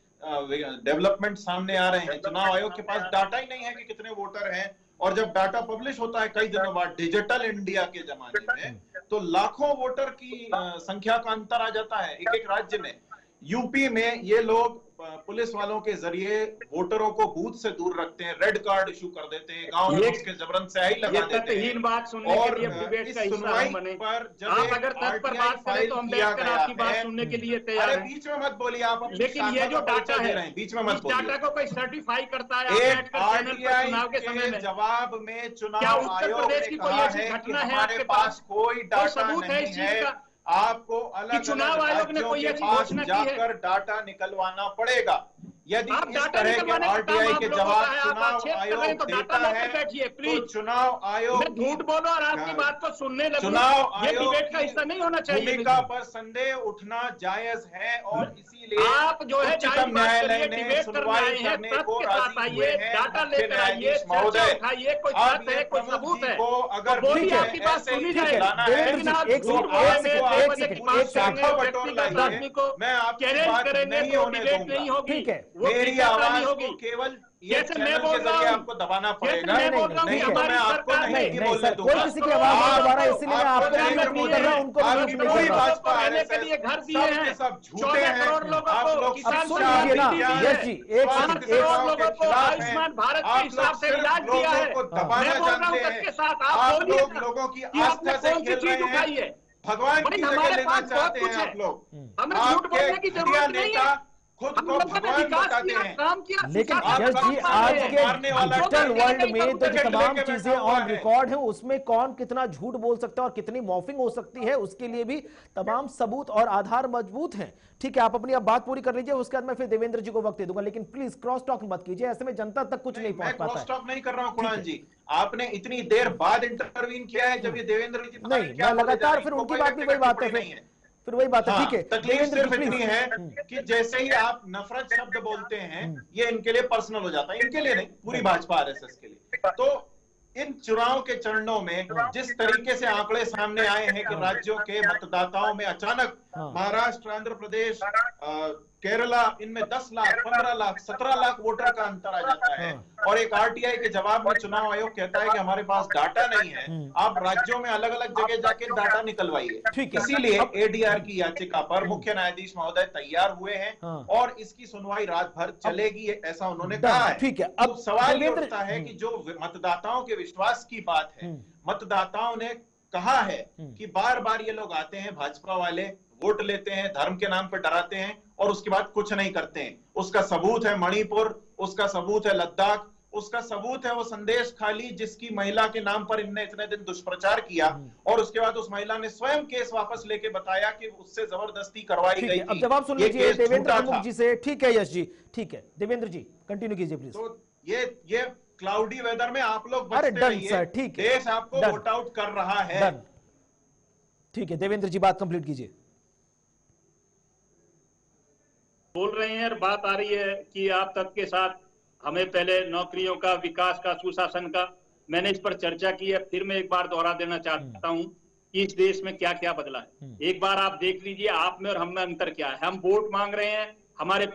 [SPEAKER 6] डेवलपमेंट सामने आ रहे हैं। चुनाव आयोग के पास डाटा ही नहीं है कि कितने वोटर हैं और जब डाटा पब्लिश होता है कई दिनों बाद डिजिटल इंडिया के जमाने में, तो लाखों वोटर की संख्या का अंतर आ जाता है एक एक राज्य में। यूपी में ये लोग पुलिस वालों के जरिए वोटरों को बूथ से दूर रखते हैं, रेड कार्ड इशू कर देते हैं, गांव में उसके जबरन से आई लगा देते हैं।
[SPEAKER 5] बात सुनने
[SPEAKER 6] और
[SPEAKER 5] के लिए डिबेट
[SPEAKER 6] इस
[SPEAKER 5] का हिस्सा
[SPEAKER 6] सुनवाई
[SPEAKER 5] हम बने।
[SPEAKER 6] पर जब
[SPEAKER 5] आप
[SPEAKER 6] एक
[SPEAKER 5] अगर तथ्य पर
[SPEAKER 6] RTI
[SPEAKER 5] बात करें तो हम बैठकर आपकी बात सुनने के लिए तैयार
[SPEAKER 6] अरे
[SPEAKER 5] हैं।
[SPEAKER 6] बीच में मत बोलिए आप,
[SPEAKER 5] लेकिन ये जो डाटा है,
[SPEAKER 6] बीच में मत
[SPEAKER 5] इस डाटा को कोई सर्टिफाई करता है
[SPEAKER 6] एक
[SPEAKER 5] RTI चुनाव के समय में?
[SPEAKER 6] जवाब में
[SPEAKER 5] क्या
[SPEAKER 6] चुनाव
[SPEAKER 5] उत्तर
[SPEAKER 6] आयोग
[SPEAKER 5] प्रदेश
[SPEAKER 6] ने
[SPEAKER 5] की कोई
[SPEAKER 6] कहा
[SPEAKER 5] ऐसी
[SPEAKER 6] है कि
[SPEAKER 5] घटना है
[SPEAKER 6] हमारे
[SPEAKER 5] आपके
[SPEAKER 6] पास कोई डाटा
[SPEAKER 5] सबूत है इस
[SPEAKER 6] नहीं
[SPEAKER 5] चीज
[SPEAKER 6] है,
[SPEAKER 5] का?
[SPEAKER 6] आपको अलग
[SPEAKER 5] चुनाव आयोग ने कोई ऐसी घोषणा की है?
[SPEAKER 6] जाकर डाटा निकलवाना पड़ेगा। यदि
[SPEAKER 5] आप
[SPEAKER 6] इस
[SPEAKER 5] डाटा
[SPEAKER 6] तरह के
[SPEAKER 5] निकलवाने का काम
[SPEAKER 6] RTI
[SPEAKER 5] आप
[SPEAKER 6] के
[SPEAKER 5] लोगों का
[SPEAKER 6] जवाब
[SPEAKER 5] है, आप
[SPEAKER 6] चुनाव
[SPEAKER 5] आक्षेप कर रहे हैं
[SPEAKER 6] आयोग
[SPEAKER 5] तो डाटा
[SPEAKER 6] देता
[SPEAKER 5] लेकर
[SPEAKER 6] है,
[SPEAKER 5] बैठिए
[SPEAKER 6] तो
[SPEAKER 5] प्लीज।
[SPEAKER 6] चुनाव आयोग
[SPEAKER 5] मैं झूठ बोलो और आपकी बात को सुनने लगूं,
[SPEAKER 6] चुनाव
[SPEAKER 5] ये
[SPEAKER 6] आयोग
[SPEAKER 5] डिबेट का हिस्सा नहीं होना चाहिए।
[SPEAKER 6] भूमिका पर संदेह उठना जायज है और इसीलिए
[SPEAKER 5] आप जो है
[SPEAKER 6] उच्चतम न्यायालय ने
[SPEAKER 5] डिबेट करना
[SPEAKER 6] सुनवाई
[SPEAKER 5] है,
[SPEAKER 6] करने
[SPEAKER 5] तथ्य
[SPEAKER 6] को
[SPEAKER 5] के साथ
[SPEAKER 6] राजी
[SPEAKER 5] आइए,
[SPEAKER 6] हुए हैं।
[SPEAKER 5] डाटा
[SPEAKER 6] मुख्य
[SPEAKER 5] लेकर आइए,
[SPEAKER 6] न्यायाधीश
[SPEAKER 5] चर्चा
[SPEAKER 6] महोदय,
[SPEAKER 5] उठाइए, कोई
[SPEAKER 6] अब
[SPEAKER 5] तथ्य है,
[SPEAKER 6] ये
[SPEAKER 5] कोई
[SPEAKER 6] प्रमुख
[SPEAKER 5] सबूत
[SPEAKER 6] जी
[SPEAKER 5] है
[SPEAKER 6] को अगर
[SPEAKER 5] तो बोलिए,
[SPEAKER 6] ठीक है,
[SPEAKER 5] आपकी बात
[SPEAKER 6] ऐसे ही
[SPEAKER 5] सुनी
[SPEAKER 6] ठीक
[SPEAKER 5] जाएगी।
[SPEAKER 6] लाना है,
[SPEAKER 5] लेकिन आप
[SPEAKER 1] एक
[SPEAKER 5] झूठ
[SPEAKER 1] सेकंड,
[SPEAKER 5] बोलेंगे,
[SPEAKER 1] एक
[SPEAKER 5] डेढ़
[SPEAKER 1] सेकंड,
[SPEAKER 5] बजे की
[SPEAKER 1] एक
[SPEAKER 5] बात
[SPEAKER 1] सेकंड,
[SPEAKER 5] करेंगे,
[SPEAKER 6] बटोर
[SPEAKER 5] व्यक्तिगत
[SPEAKER 6] लाइए,
[SPEAKER 5] आदमी को
[SPEAKER 6] मैं आपकी
[SPEAKER 5] चैलेंज
[SPEAKER 6] बात
[SPEAKER 5] करेंगे
[SPEAKER 6] नहीं
[SPEAKER 5] तो
[SPEAKER 6] होने
[SPEAKER 5] डिबेट
[SPEAKER 6] दूंगा।
[SPEAKER 5] नहीं होगी।
[SPEAKER 1] ठीक है,
[SPEAKER 5] वो
[SPEAKER 6] मेरी
[SPEAKER 5] विचारधारा
[SPEAKER 6] आवाज
[SPEAKER 5] नहीं
[SPEAKER 6] को
[SPEAKER 5] होगी।
[SPEAKER 6] केवल ये
[SPEAKER 5] जैसे मैं
[SPEAKER 6] चैनल
[SPEAKER 5] बोल
[SPEAKER 6] के
[SPEAKER 5] रहा
[SPEAKER 6] जरिए
[SPEAKER 5] हूं,
[SPEAKER 6] आपको दबाना
[SPEAKER 5] जैसे
[SPEAKER 6] पड़ेगा।
[SPEAKER 5] मैं बोल रहा हूं कि
[SPEAKER 6] नहीं तो
[SPEAKER 5] हमारी
[SPEAKER 6] मैं आपको
[SPEAKER 5] सरकार
[SPEAKER 6] नहीं
[SPEAKER 5] ने
[SPEAKER 6] बोलने
[SPEAKER 1] सर,
[SPEAKER 6] दूंगा।
[SPEAKER 1] कोई किसी की आवाज नहीं दबा रहा, इसीलिए मैं आपको
[SPEAKER 6] नरेंद्र
[SPEAKER 1] म्यूट नहीं कर रहा, उनको भी म्यूट नहीं कर रहा।
[SPEAKER 6] भाजपा
[SPEAKER 5] रहने के लिए घर दिए हैं,
[SPEAKER 6] सब झूठे
[SPEAKER 5] 14
[SPEAKER 6] हैं।
[SPEAKER 5] करोड़ लोगों
[SPEAKER 6] आप
[SPEAKER 5] को
[SPEAKER 6] लोग
[SPEAKER 5] किसान
[SPEAKER 1] सुन
[SPEAKER 5] सम्मान
[SPEAKER 1] लीजिए ना,
[SPEAKER 5] निधि दी
[SPEAKER 1] यस
[SPEAKER 5] है,
[SPEAKER 1] जी, एक
[SPEAKER 5] 5
[SPEAKER 1] सेकंड,
[SPEAKER 5] करोड़ लोगों को आयुष्मान भारत के हिसाब से इलाज दिया है।
[SPEAKER 6] दबाना
[SPEAKER 5] मैं बोल रहा हूं
[SPEAKER 6] जानते
[SPEAKER 5] सबके
[SPEAKER 6] हैं।
[SPEAKER 5] साथ,
[SPEAKER 6] आप
[SPEAKER 5] आप बोलिए
[SPEAKER 6] लोग
[SPEAKER 5] ना
[SPEAKER 6] लोगों की
[SPEAKER 5] कि आपने
[SPEAKER 6] आस्था से
[SPEAKER 5] कौन सी
[SPEAKER 6] खेल
[SPEAKER 5] चीज
[SPEAKER 6] रहे
[SPEAKER 5] उठाई
[SPEAKER 6] हैं,
[SPEAKER 5] है।
[SPEAKER 6] भगवान
[SPEAKER 5] भाई
[SPEAKER 6] की जगह
[SPEAKER 5] हमारे
[SPEAKER 6] लेना
[SPEAKER 5] पास बहुत
[SPEAKER 6] चाहते
[SPEAKER 5] कुछ
[SPEAKER 6] हैं
[SPEAKER 5] है,
[SPEAKER 6] आप लोग।
[SPEAKER 5] हमें झूठ
[SPEAKER 6] आपके
[SPEAKER 5] बोलने की
[SPEAKER 6] घटिया
[SPEAKER 5] जरूरत नहीं
[SPEAKER 6] नेता
[SPEAKER 5] है।
[SPEAKER 6] खुद
[SPEAKER 5] हम
[SPEAKER 6] को
[SPEAKER 5] लोगों ने
[SPEAKER 6] भगवान
[SPEAKER 5] विकास
[SPEAKER 6] बताते
[SPEAKER 5] किया,
[SPEAKER 6] हैं।
[SPEAKER 5] काम किया,
[SPEAKER 1] लेकिन
[SPEAKER 5] शिक्षा
[SPEAKER 1] जज जी,
[SPEAKER 5] का
[SPEAKER 1] आज
[SPEAKER 5] काम
[SPEAKER 1] के
[SPEAKER 5] है।
[SPEAKER 6] मारने वाला
[SPEAKER 1] डिजिटल
[SPEAKER 5] जो
[SPEAKER 1] वर्ल्ड
[SPEAKER 5] नहीं
[SPEAKER 1] में तो
[SPEAKER 6] टिकट
[SPEAKER 1] तमाम
[SPEAKER 6] लेके
[SPEAKER 1] चीजें
[SPEAKER 6] बैठा हुआ
[SPEAKER 1] ऑन
[SPEAKER 6] है।
[SPEAKER 1] रिकॉर्ड है, उसमें कौन कितना झूठ बोल सकता है और कितनी मॉर्फिंग हो सकती है, उसके लिए भी तमाम सबूत और आधार मजबूत हैं। ठीक है, आप अपनी अब बात पूरी कर लीजिए, उसके बाद मैं फिर देवेंद्र जी को वक्त दे दूंगा, लेकिन प्लीज क्रॉस टॉक मत कीजिए, ऐसे में जनता तक कुछ नहीं पहुंच
[SPEAKER 6] मैं
[SPEAKER 1] पाता
[SPEAKER 6] क्रॉस
[SPEAKER 1] है।
[SPEAKER 6] टॉक नहीं कर रहा हूं कुणाल जी, आपने इतनी देर बाद इंटरवीन किया है जब ये देवेंद्र जी पता
[SPEAKER 1] नहीं,
[SPEAKER 6] क्या
[SPEAKER 1] मैं
[SPEAKER 6] बोले जा
[SPEAKER 1] लगातार
[SPEAKER 6] रहे
[SPEAKER 1] फिर
[SPEAKER 6] हैं,
[SPEAKER 1] उनकी
[SPEAKER 6] कोई
[SPEAKER 1] बात भी वही बात है,
[SPEAKER 6] टिप्पणी नहीं
[SPEAKER 1] फिर वही बात है।
[SPEAKER 6] हाँ,
[SPEAKER 1] ठीक है,
[SPEAKER 6] तकलीफ
[SPEAKER 1] देवेंद्र
[SPEAKER 6] सिर्फ
[SPEAKER 1] जी,
[SPEAKER 6] इतनी
[SPEAKER 1] प्लीज।
[SPEAKER 6] है कि जैसे ही आप नफरत शब्द बोलते हैं ये इनके लिए पर्सनल हो जाता है, इनके लिए नहीं, पूरी भाजपा आरएसएस के लिए। तो इन चुनाव के चरणों में जिस तरीके से आंकड़े सामने आए हैं कि राज्यों के मतदाताओं में अचानक महाराष्ट्र, आंध्र प्रदेश, केरला, इनमें 10 लाख, 15 लाख, 17 लाख वोटर का अंतर आ जाता है और एक आरटीआई के जवाब में चुनाव आयोग कहता है कि हमारे पास डाटा नहीं है, आप राज्यों में अलग अलग जगह जाके डाटा निकलवाइए। इसीलिए एडीआर की याचिका पर मुख्य न्यायाधीश महोदय तैयार हुए हैं और इसकी सुनवाई रात भर चलेगी, ऐसा उन्होंने कहा है।
[SPEAKER 1] ठीक है,
[SPEAKER 6] अब सवाल ये उठता है कि जो मतदाताओं के विश्वास की बात है, मतदाताओं ने कहा है कि बार बार ये लोग आते हैं, भाजपा वाले वोट लेते हैं, धर्म के नाम पर डराते हैं और उसके बाद कुछ नहीं करते हैं। उसका सबूत है मणिपुर, उसका सबूत है लद्दाख, उसका सबूत है वो संदेश खाली जिसकी महिला के नाम पर इनने इतने दिन दुष्प्रचार किया और उसके बाद उस महिला ने स्वयं केस वापस लेके बताया कि उससे जबरदस्ती करवाई गई थी।
[SPEAKER 1] अब जवाब सुन लीजिए देवेंद्र प्रमुख जी से। ठीक है यश जी, ठीक है, देवेंद्र जी कंटिन्यू कीजिए प्लीज।
[SPEAKER 6] तो ये क्लाउडी वेदर में आप लोग
[SPEAKER 1] अरे
[SPEAKER 6] बचते
[SPEAKER 1] डन
[SPEAKER 6] रहिए,
[SPEAKER 1] सर, ठीक है,
[SPEAKER 6] देश आपको वोट आउट कर रहा है।
[SPEAKER 1] डन, ठीक है, देवेंद्र जी बात कंप्लीट कीजिए।
[SPEAKER 5] बोल रहे हैं और बात आ रही है कि आप तक के साथ हमें पहले नौकरियों का, विकास का, सुशासन का, मैंने इस पर चर्चा की है, फिर मैं एक बार दोहरा देना चाहता हूं कि इस देश में क्या क्या बदला है। एक बार आप देख लीजिए आप में और हम में अंतर क्या है। हम वोट मांग रहे हैं, हमारे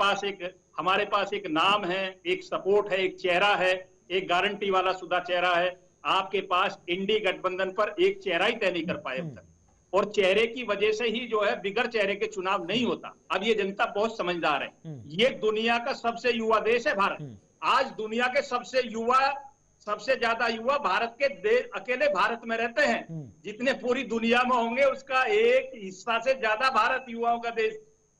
[SPEAKER 5] पास एक नाम है, एक सपोर्ट है, एक चेहरा है, एक गारंटी वाला सुधा चेहरा है। आपके पास इंडी गठबंधन पर एक चेहरा ही तय नहीं कर पाए अब तक, और चेहरे की वजह से ही जो है बिगर चेहरे के चुनाव नहीं होता। अब ये जनता बहुत समझदार है। ये दुनिया का सबसे युवा देश है भारत। आज दुनिया के सबसे ज्यादा युवा भारत के देश, अकेले भारत में रहते हैं। जितने पूरी दुनिया में होंगे उसका एक हिस्सा से ज्यादा भारत युवाओं का देश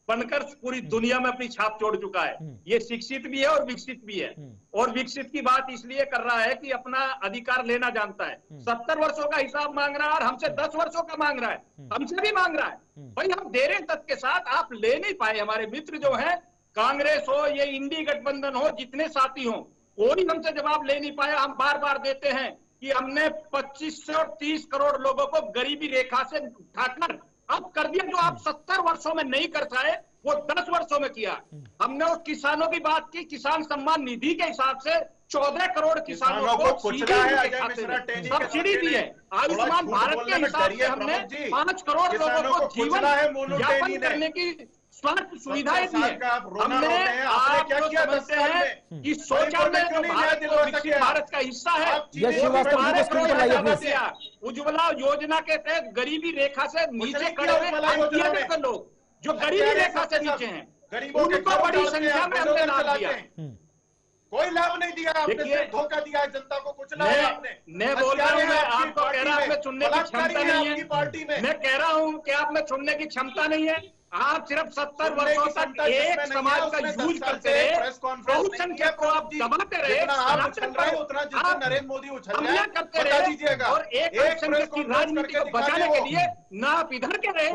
[SPEAKER 5] बनकर पूरी दुनिया में अपनी छाप छोड़ चुका है। ये शिक्षित भी है और विकसित भी है। और विकसित की बात इसलिए कर रहा है कि अपना अधिकार लेना जानता है। 70 वर्षों का हिसाब मांग रहा है और हमसे 10 वर्षों का मांग रहा है, हमसे भी मांग रहा है। भाई हम दे रहे हैं तथ्य के साथ, आप ले नहीं पाए। हमारे मित्र जो है, कांग्रेस हो, ये इंडी गठबंधन हो, जितने साथी हो, कोई हमसे जवाब ले नहीं पाया। हम बार बार देते हैं कि हमने 25 से और 30 करोड़ लोगों को गरीबी रेखा से उठाकर अब कर दिया। जो आप 70 वर्षों में नहीं कर पाए वो 10 वर्षों में किया। हमने उस किसानों की बात की, किसान सम्मान निधि के हिसाब से 14 करोड़ किसानों को सब्सिडी दी है। आयुष्मान भारत के हिसाब से हमने 5 करोड़ लोगों को जीवन यापन करने की
[SPEAKER 8] स्वास्थ्य सुविधाएं दी है।
[SPEAKER 6] हमने
[SPEAKER 8] आप क्या किया 10 साल में कि सोचा में जो भारत को विकसित भारत का हिस्सा है, उज्ज्वला योजना के तहत गरीबी रेखा से नीचे खड़े हुए लोग जो गरीबी रेखा से नीचे हैं, उनको बड़ी संख्या में हमने लाभ दिया।
[SPEAKER 6] कोई लाभ नहीं दिया आपने, सिर्फ धोखा दिया है जनता को, कुछ लाभ आपने।
[SPEAKER 8] मैं बोल रहा हूँ, मैं आपको कह रहा हूँ आप में चुनने की क्षमता नहीं है पार्टी में। मैं कह रहा हूँ कि आप में चुनने की क्षमता नहीं है। आप सिर्फ 70 वर्षों तक एक समाज का यूज करते रहे, बहुसंख्यक को आप दबाते रहे,
[SPEAKER 6] आप नरेंद्र मोदी
[SPEAKER 8] हमला करते रहे और एक अल्पसंख्यक की राजनीति को बचाने के लिए ना आप इधर के रहे,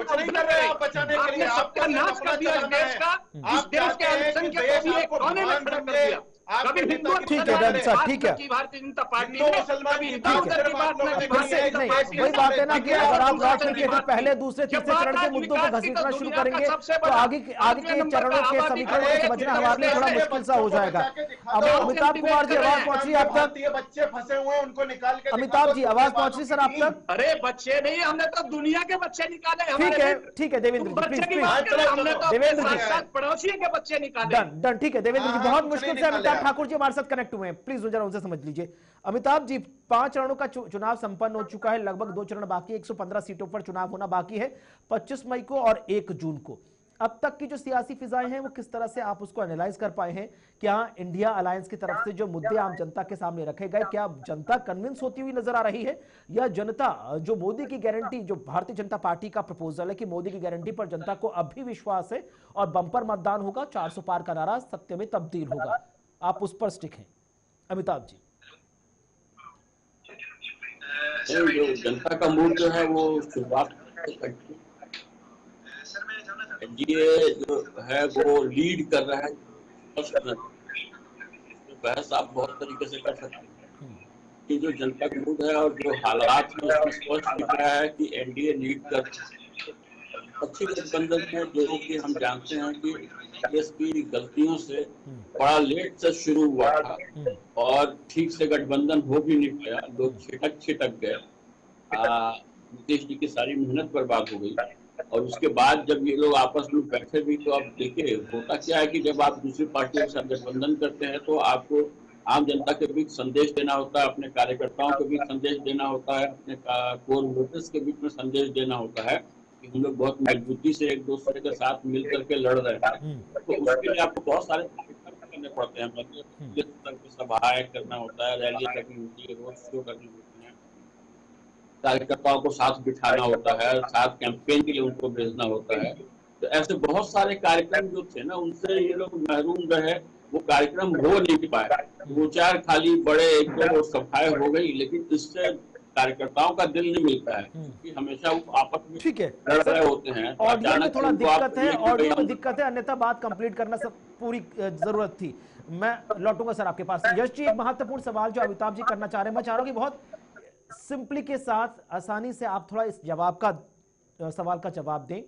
[SPEAKER 8] आपने सबका नाश कर दिया इस देश का। इस देश के अल्पसंख्यक को भी एक कोने में खड़ा कर दिया। कभी हिंदू
[SPEAKER 1] ठीक है डन सर, ठीक है,
[SPEAKER 8] भारतीय जनता पार्टी में कभी हिंदू की बात
[SPEAKER 1] नहीं, वही बात है ना कि अगर आप लौट करके तो पहले दूसरे तीसरे चरण के मुद्दों को घसीटना शुरू करेंगे तो आगे के चरणों के समीकरण को समझना हमारे लिए थोड़ा मुश्किल सा हो जाएगा। अब अमिताभ कुमार जी आवाज पहुंच रही है आप तक?
[SPEAKER 6] बच्चे फंसे हुए उनको निकाल के
[SPEAKER 1] अमिताभ जी आवाज पहुंच रही सर आप तक?
[SPEAKER 8] अरे बच्चे नहीं, हमने तो दुनिया के बच्चे निकाले।
[SPEAKER 1] ठीक है देवेंद्र जी, प्लीज
[SPEAKER 8] देवेंद्र जी पड़ोसियों के बच्चे निकाले।
[SPEAKER 1] डन ठीक है देवेंद्र जी, बहुत मुश्किल से अमिताभ ठाकुर जी हमारे साथ कनेक्ट हुए हैं, प्लीज जरा उनसे समझ लीजिए। अमिताभ जी, 5 चरणों का चुनाव संपन्न हो चुका है, लगभग 2 चरण बाकी है, 115 सीटों पर चुनाव होना बाकी है 25 मई को और 1 जून को। अब तक की जो सियासी फिजाएं हैं वो किस तरह से आप उसको एनालाइज कर पाए हैं? क्या इंडिया अलायंस की तरफ से जो मुद्दे आम जनता के सामने रखे गए, क्या जनता कन्विंस होती हुई नजर आ रही है, या जनता जो मोदी की गारंटी, जो भारतीय जनता पार्टी का प्रपोजल है कि मोदी की गारंटी पर जनता को अब भी विश्वास है और बंपर मतदान होगा, 400 पार का नारा सत्य में तब्दील होगा, आप उस पर स्टिक हैं? अमिताभ जी,
[SPEAKER 9] जो जनता का मूड जो है वो शुरुआत एनडीए जो है वो लीड कर रहा है, बहस आप बहुत तरीके से कर सकते हैं कि जो जनता का मूड है और जो हालात में उसमें स्पष्ट दिख रहा है कि एनडीए लीड कर अच्छी गठबंधन में, जो कि हम जानते हैं कि कांग्रेस की गलतियों से बड़ा लेट से शुरू हुआ था और ठीक से गठबंधन हो भी नहीं पाया, लोग छिटक गए, नीतीश जी की सारी मेहनत बर्बाद हो गई। और उसके बाद जब ये लोग आपस में बैठे भी तो आप देखिए होता क्या है कि जब आप दूसरी पार्टियों के साथ गठबंधन करते हैं तो आपको आम जनता के बीच संदेश देना होता है, अपने कार्यकर्ताओं के बीच संदेश देना होता है, अपने कोर वोटर्स के बीच में संदेश देना होता है कि हम लोग बहुत मजबूती से एक दूसरे के साथ मिल करके लड़ रहे हैं। तो उसके लिए आपको बहुत सारे करने पड़ते हैं, मतलब सभाएं करना होता है, रैली करनी होती है, रोड शो करनी होती है, कार्यकर्ताओं को साथ बिठाना होता है, साथ कैंपेन के लिए उनको भेजना होता है। तो ऐसे बहुत सारे कार्यक्रम जो थे ना उनसे ये लोग महरूम रहे, वो कार्यक्रम हो नहीं पाए, 2-4 खाली बड़े 1-2 सभाएं हो गई, लेकिन इससे कार्यकर्ताओं का दिल नहीं मिलता है कि हमेशा वो आपस में
[SPEAKER 1] ठीक है
[SPEAKER 9] लड़ रहे होते हैं।
[SPEAKER 1] ऑडियो में थोड़ा दिक्कत है, ऑडियो में दिक्कत है, अन्यथा बात कंप्लीट करना सब पूरी जरूरत थी। मैं लौटूंगा सर आपके पास। यश जी, एक महत्वपूर्ण सवाल जो अमिताभ जी करना चाह रहे हैं, मैं चाह रहा हूं कि बहुत सिंपली के साथ आसानी से आप थोड़ा इस सवाल का जवाब दें।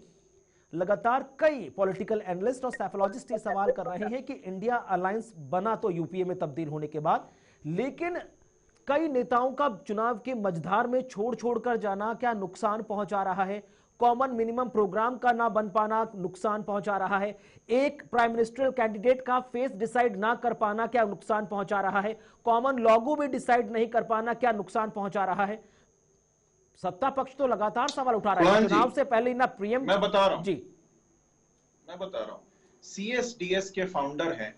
[SPEAKER 1] लगातार कई पॉलिटिकल एनालिस्ट और साइकोलॉजिस्ट ये सवाल कर रहे हैं कि इंडिया अलायंस बना तो यूपीए में तब्दील होने के बाद, लेकिन कई नेताओं का चुनाव के मझधार में छोड़ कर जाना क्या नुकसान पहुंचा रहा है? कॉमन मिनिमम प्रोग्राम का ना बन पाना नुकसान पहुंचा रहा है? एक प्राइम मिनिस्टर कैंडिडेट का फेस डिसाइड ना कर पाना क्या नुकसान पहुंचा रहा है? कॉमन लॉगो भी डिसाइड नहीं कर पाना क्या नुकसान पहुंचा रहा है? सत्ता पक्ष तो लगातार सवाल उठा रहा है, चुनाव से पहले ना प्रीएम।
[SPEAKER 6] मैं बता रहा हूं
[SPEAKER 1] जी,
[SPEAKER 6] मैं बता रहा हूं, CSDS के फाउंडर हैं,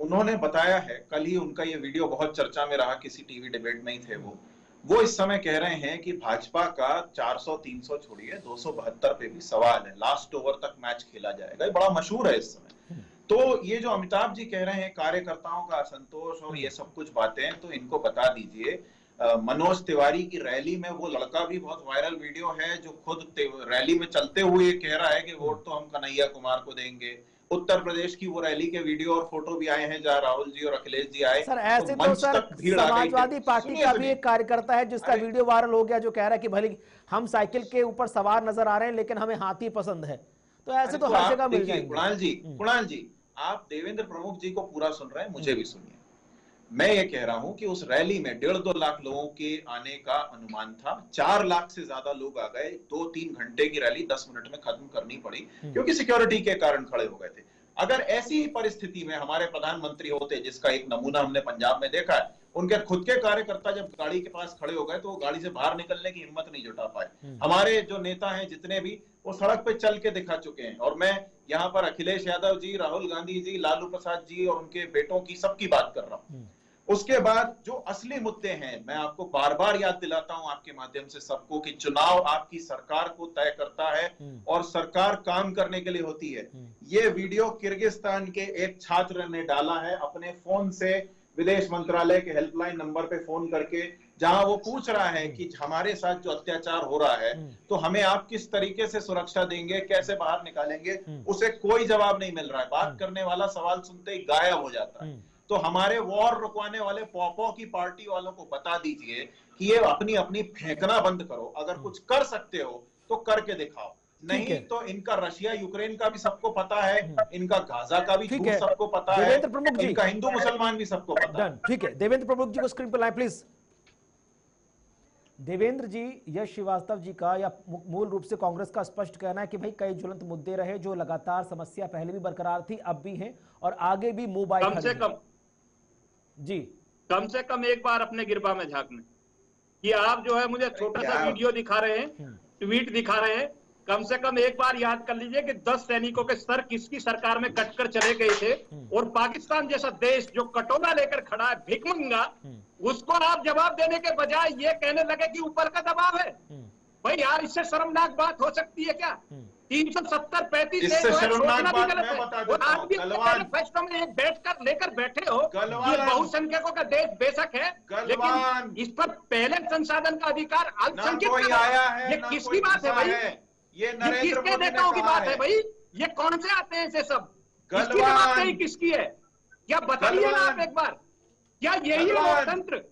[SPEAKER 6] उन्होंने बताया है, कल ही उनका ये वीडियो बहुत चर्चा में रहा, किसी टीवी डिबेट में ही थे वो इस समय कह रहे हैं कि भाजपा का 400-300 छोड़िए 272 पे भी सवाल है, लास्ट ओवर तक मैच खेला जाएगा, ये बड़ा मशहूर है इस समय। तो ये जो अमिताभ जी कह रहे हैं कार्यकर्ताओं का असंतोष और ये सब कुछ बातें, तो इनको बता दीजिए मनोज तिवारी की रैली में वो लड़का भी बहुत वायरल वीडियो है जो खुद रैली में चलते हुए कह रहा है कि वोट तो हम कन्हैया कुमार को देंगे। उत्तर प्रदेश की वो रैली के वीडियो और फोटो भी आए हैं जहां राहुल जी और अखिलेश जी आए।
[SPEAKER 1] सर ऐसे तो सर समाजवादी पार्टी का भी एक कार्यकर्ता है जिसका वीडियो वायरल हो गया, जो कह रहा है कि भले हम साइकिल के ऊपर सवार नजर आ रहे हैं लेकिन हमें हाथी पसंद है। तो ऐसे तो हर जगह मिल जाएंगे।
[SPEAKER 6] कुणाल जी आप देवेंद्र प्रमुख जी को पूरा सुन रहे हैं, मुझे भी सुनिए। मैं ये कह रहा हूं कि उस रैली में 1.5-2 लाख लोगों के आने का अनुमान था। 4 लाख से ज्यादा लोग आ गए। 2-3 घंटे की रैली 10 मिनट में खत्म करनी पड़ी क्योंकि सिक्योरिटी के कारण खड़े हो गए थे। अगर ऐसी ही परिस्थिति में हमारे प्रधानमंत्री होते, जिसका एक नमूना हमने पंजाब में देखा है, उनके खुद के कार्यकर्ता जब गाड़ी के पास खड़े हो गए तो वो गाड़ी से बाहर निकलने की हिम्मत नहीं जुटा पाए। हमारे जो नेता हैं जितने भी, वो सड़क पे चल के दिखा चुके हैं। और मैं यहाँ पर अखिलेश यादव जी, राहुल गांधी जी, लालू प्रसाद जी और उनके बेटों की सबकी बात कर रहा हूँ। उसके बाद जो असली मुद्दे हैं, मैं आपको बार बार याद दिलाता हूं आपके माध्यम से सबको, कि चुनाव आपकी सरकार को तय करता है और सरकार काम करने के लिए होती है। ये वीडियो किर्गिस्तान के एक छात्र ने डाला है अपने फोन से, विदेश मंत्रालय के हेल्पलाइन नंबर पे फोन करके, जहां वो पूछ रहा है कि हमारे साथ जो अत्याचार हो रहा है तो हमें आप किस तरीके से सुरक्षा देंगे, कैसे बाहर निकालेंगे। उसे कोई जवाब नहीं मिल रहा है। बात करने वाला सवाल सुनते ही गायब हो जाता है। तो हमारे वॉर रुकवाने वाले पॉपो की पार्टी वालों को बता दीजिए कि ये अपनी अपनी फेंकना बंद करो। अगर कुछ कर सकते हो तो करके दिखाओ, नहीं तो इनका रशिया यूक्रेन का भी सबको पता है, इनका गाजा का भी झूठ सबको पता है, इनका हिंदू मुसलमान भी सबको पता है।
[SPEAKER 1] ठीक है, देवेंद्र प्रमुख जी को स्क्रीन पर लाएं प्लीज। देवेंद्र जी, यश श्रीवास्तव जी का या मूल रूप से कांग्रेस का स्पष्ट कहना है कि भाई कई ज्वलंत मुद्दे रहे जो लगातार समस्या पहले भी बरकरार थी, अब भी हैं और आगे भी मोबाइल
[SPEAKER 5] कम से कम
[SPEAKER 1] जी
[SPEAKER 5] कम से कम एक बार अपने गिरबा में झांकने कि आप जो है मुझे छोटा सा वीडियो दिखा रहे हैं, ट्वीट दिखा रहे हैं, कम से कम एक बार याद कर लीजिए कि 10 सैनिकों के सर किसकी सरकार में कटकर चले गए थे। और पाकिस्तान जैसा देश जो कटोरा लेकर खड़ा है, भिखमंगा, उसको आप जवाब देने के बजाय ये कहने लगे कि ऊपर का दबाव है। भाई यार, इससे शर्मनाक बात हो सकती है क्या? 370-35
[SPEAKER 6] इससे शर्मनाक बात मैं बता देता हूं,
[SPEAKER 5] गलवान फैसलों में एक बैठकर लेकर बैठे हो। ये बहुसंख्यकों का देश बेशक है, लेकिन इस पर पहले संसाधन का अधिकार अल्पसंख्यक का है। ये किसकी बात है भाई? ये किसके नेताओं की बात है भाई? ये कौन से आते हैं इसे सब? इसकी जवाबदेही किसकी है? क्या बताइए ना आप एक बार। क्या यही लोकतंत्र?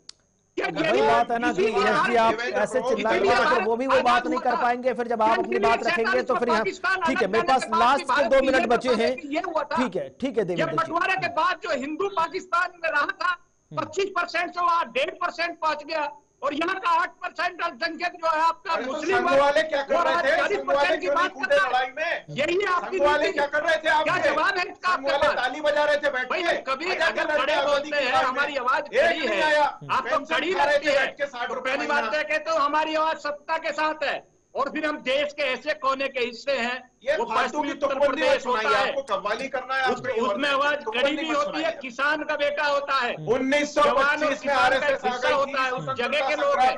[SPEAKER 1] वही बात है ना कि जी आप ऐसे चिल्लाएंगे तो वो भी वो बात नहीं कर पाएंगे। फिर जब आप अपनी बात रखेंगे तो फिर हम, ठीक है, मेरे पास लास्ट के 2 मिनट बचे हैं। ठीक है देवेंद्र जी।
[SPEAKER 5] बंटवारे के बाद जो हिंदू पाकिस्तान में रहा था 25% से वहां 1.5% पहुंच गया, और यहाँ का 8% अल्पसंख्यक जो है आपका मुस्लिम
[SPEAKER 6] वाले क्या कर रहे थे?
[SPEAKER 5] 40% की बात कर रहा है। यही आपकी
[SPEAKER 6] वाले क्या कर रहे थे? आप
[SPEAKER 5] क्या जवाब है इसका?
[SPEAKER 6] वाले ताली बजा रहे थे बैठ के।
[SPEAKER 5] कभी अगर खड़े बोलते हैं हमारी आवाज कड़ी है, आपको कड़ी लगती है, तो पहली बात है कि तो हमारी आवाज सत्ता के साथ है, और फिर हम देश के ऐसे कोने के हिस्से हैं, वो पश्चिमी उत्तर प्रदेश होता है,
[SPEAKER 6] आपको कव्वाली करना है,
[SPEAKER 5] उसमें आवाज कड़ी भी होती है, किसान का बेटा होता है,
[SPEAKER 6] 1925 में आरएसएस
[SPEAKER 5] होता है, उस जगह के लोग हैं,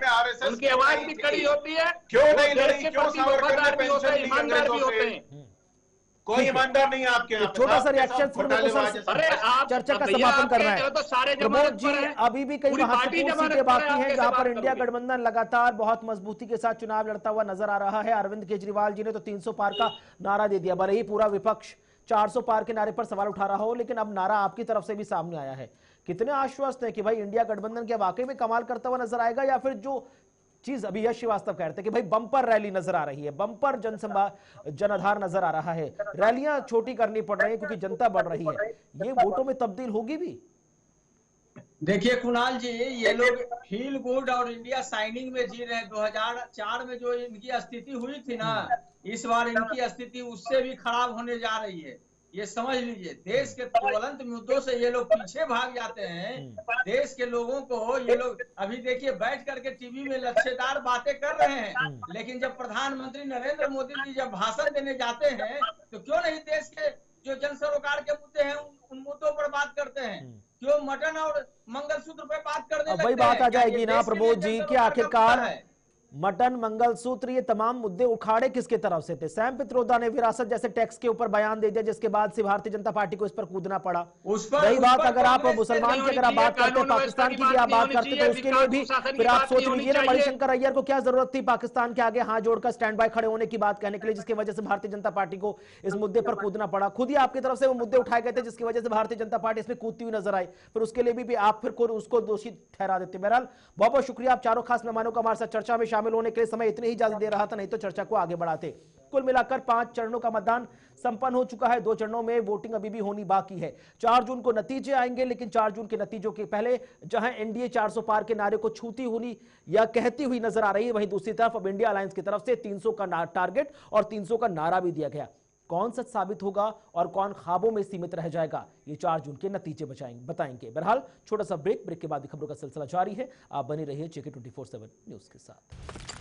[SPEAKER 5] उनकी आवाज भी कड़ी होती है।
[SPEAKER 6] क्यों नहीं लड़ी? क्यों
[SPEAKER 5] वफादार भी होते हैं, ईमानदार भी होते हैं।
[SPEAKER 6] कोई ईमानदार नहीं है आपके यहाँ।
[SPEAKER 1] छोटा सा रिएक्शन चर्चा का समापन करना है। प्रमोद जी, अभी भी कई महत्वपूर्ण सीटें बाकी हैं जहां पर इंडिया गठबंधन लगातार बहुत मजबूती के साथ चुनाव लड़ता हुआ नजर आ रहा है। अरविंद केजरीवाल जी ने तो 300 पार का नारा दे दिया, भले ही पूरा विपक्ष 400 पार के नारे पर सवाल उठा रहा हो, लेकिन अब नारा आपकी तरफ से भी सामने आया है। कितने आश्वस्त है कि भाई इंडिया गठबंधन क्या वाकई में कमाल करता हुआ नजर आएगा, या फिर जो चीज अभी यश श्रीवास्तव कह रहे थे कि भाई बंपर रैली नजर आ रही है, बंपर जनाधार नजर आ रहा है, रैलियां छोटी करनी पड़ रही है क्योंकि जनता बढ़ रही है, ये वोटों में तब्दील होगी भी?
[SPEAKER 7] देखिए कुणाल जी, ये लोग फील गुड और इंडिया शाइनिंग में जी रहे हैं। 2004 में जो इनकी स्थिति हुई थी ना, इस बार इनकी स्थिति उससे भी खराब होने जा रही है, ये समझ लीजिए। देश के ज्वलंत मुद्दों से ये लोग पीछे भाग जाते हैं। देश के लोगों को ये लोग अभी देखिए बैठ करके टीवी में लच्छेदार बातें कर रहे हैं, लेकिन जब प्रधानमंत्री नरेंद्र मोदी जी जब भाषण देने जाते हैं तो क्यों नहीं देश के जो जन सरोकार के मुद्दे हैं उन मुद्दों पर बात करते हैं? क्यों मटन और मंगलसूत्र पर बात करने लगते हैं?
[SPEAKER 1] वही बात आ जाएगी ना प्रमोद जी कि आखिरकार मटन, मंगलसूत्र, ये तमाम मुद्दे उखाड़े किसके तरफ से थे? सैम पित्रोदा ने विरासत जैसे टैक्स के ऊपर बयान दे दिया, जिसके बाद से भारतीय जनता पार्टी को इस पर कूदना पड़ा। रही बात अगर आप मुसलमान की अगर आप बात करते हैं, पाकिस्तान की भी आप बात करते तो उसके लिए भी फिर आप सोच लीजिए ना, मणिशंकर अय्यर को क्या जरूरत थी पाकिस्तान के आगे हाथ जोड़कर स्टैंड बाय खड़े होने की बात कहने के लिए, जिसकी वजह से भारतीय जनता पार्टी को इस मुद्दे पर कूदना पड़ा। खुद ही आपकी तरफ से वो मुद्दे उठाए गए थे जिसकी वजह से भारतीय जनता पार्टी इसमें कूदती हुई नजर आई, फिर उसके लिए भी आप फिर उसको दोषी ठहरा देते। बहरहाल बहुत बहुत शुक्रिया आप चारों खास मेहमानों का हमारे साथ चर्चा में शामिल होने के लिए। समय इतनी ही इजाजत दे रहा था, नहीं तो चर्चा को आगे बढ़ाते। कुल मिलाकर 5 चरणों का मतदान संपन्न हो चुका है। 2 चरणों में वोटिंग अभी भी होनी बाकी है। 4 जून को नतीजे आएंगे, लेकिन 4 जून के नतीजों के पहले जहां एनडीए 400 पार के नारे को छूती हुई या कहती हुई नजर आ रही है, वहीं दूसरी तरफ अब इंडिया अलायंस की तरफ से 300 का टारगेट और 300 का नारा भी दिया गया। कौन सच साबित होगा और कौन ख्वाबों में सीमित रह जाएगा, ये 4 जून के नतीजे बताएंगे। बहरहाल छोटा सा ब्रेक के बाद खबरों का सिलसिला जारी है। आप बने रहिए JK24/7 न्यूज के साथ।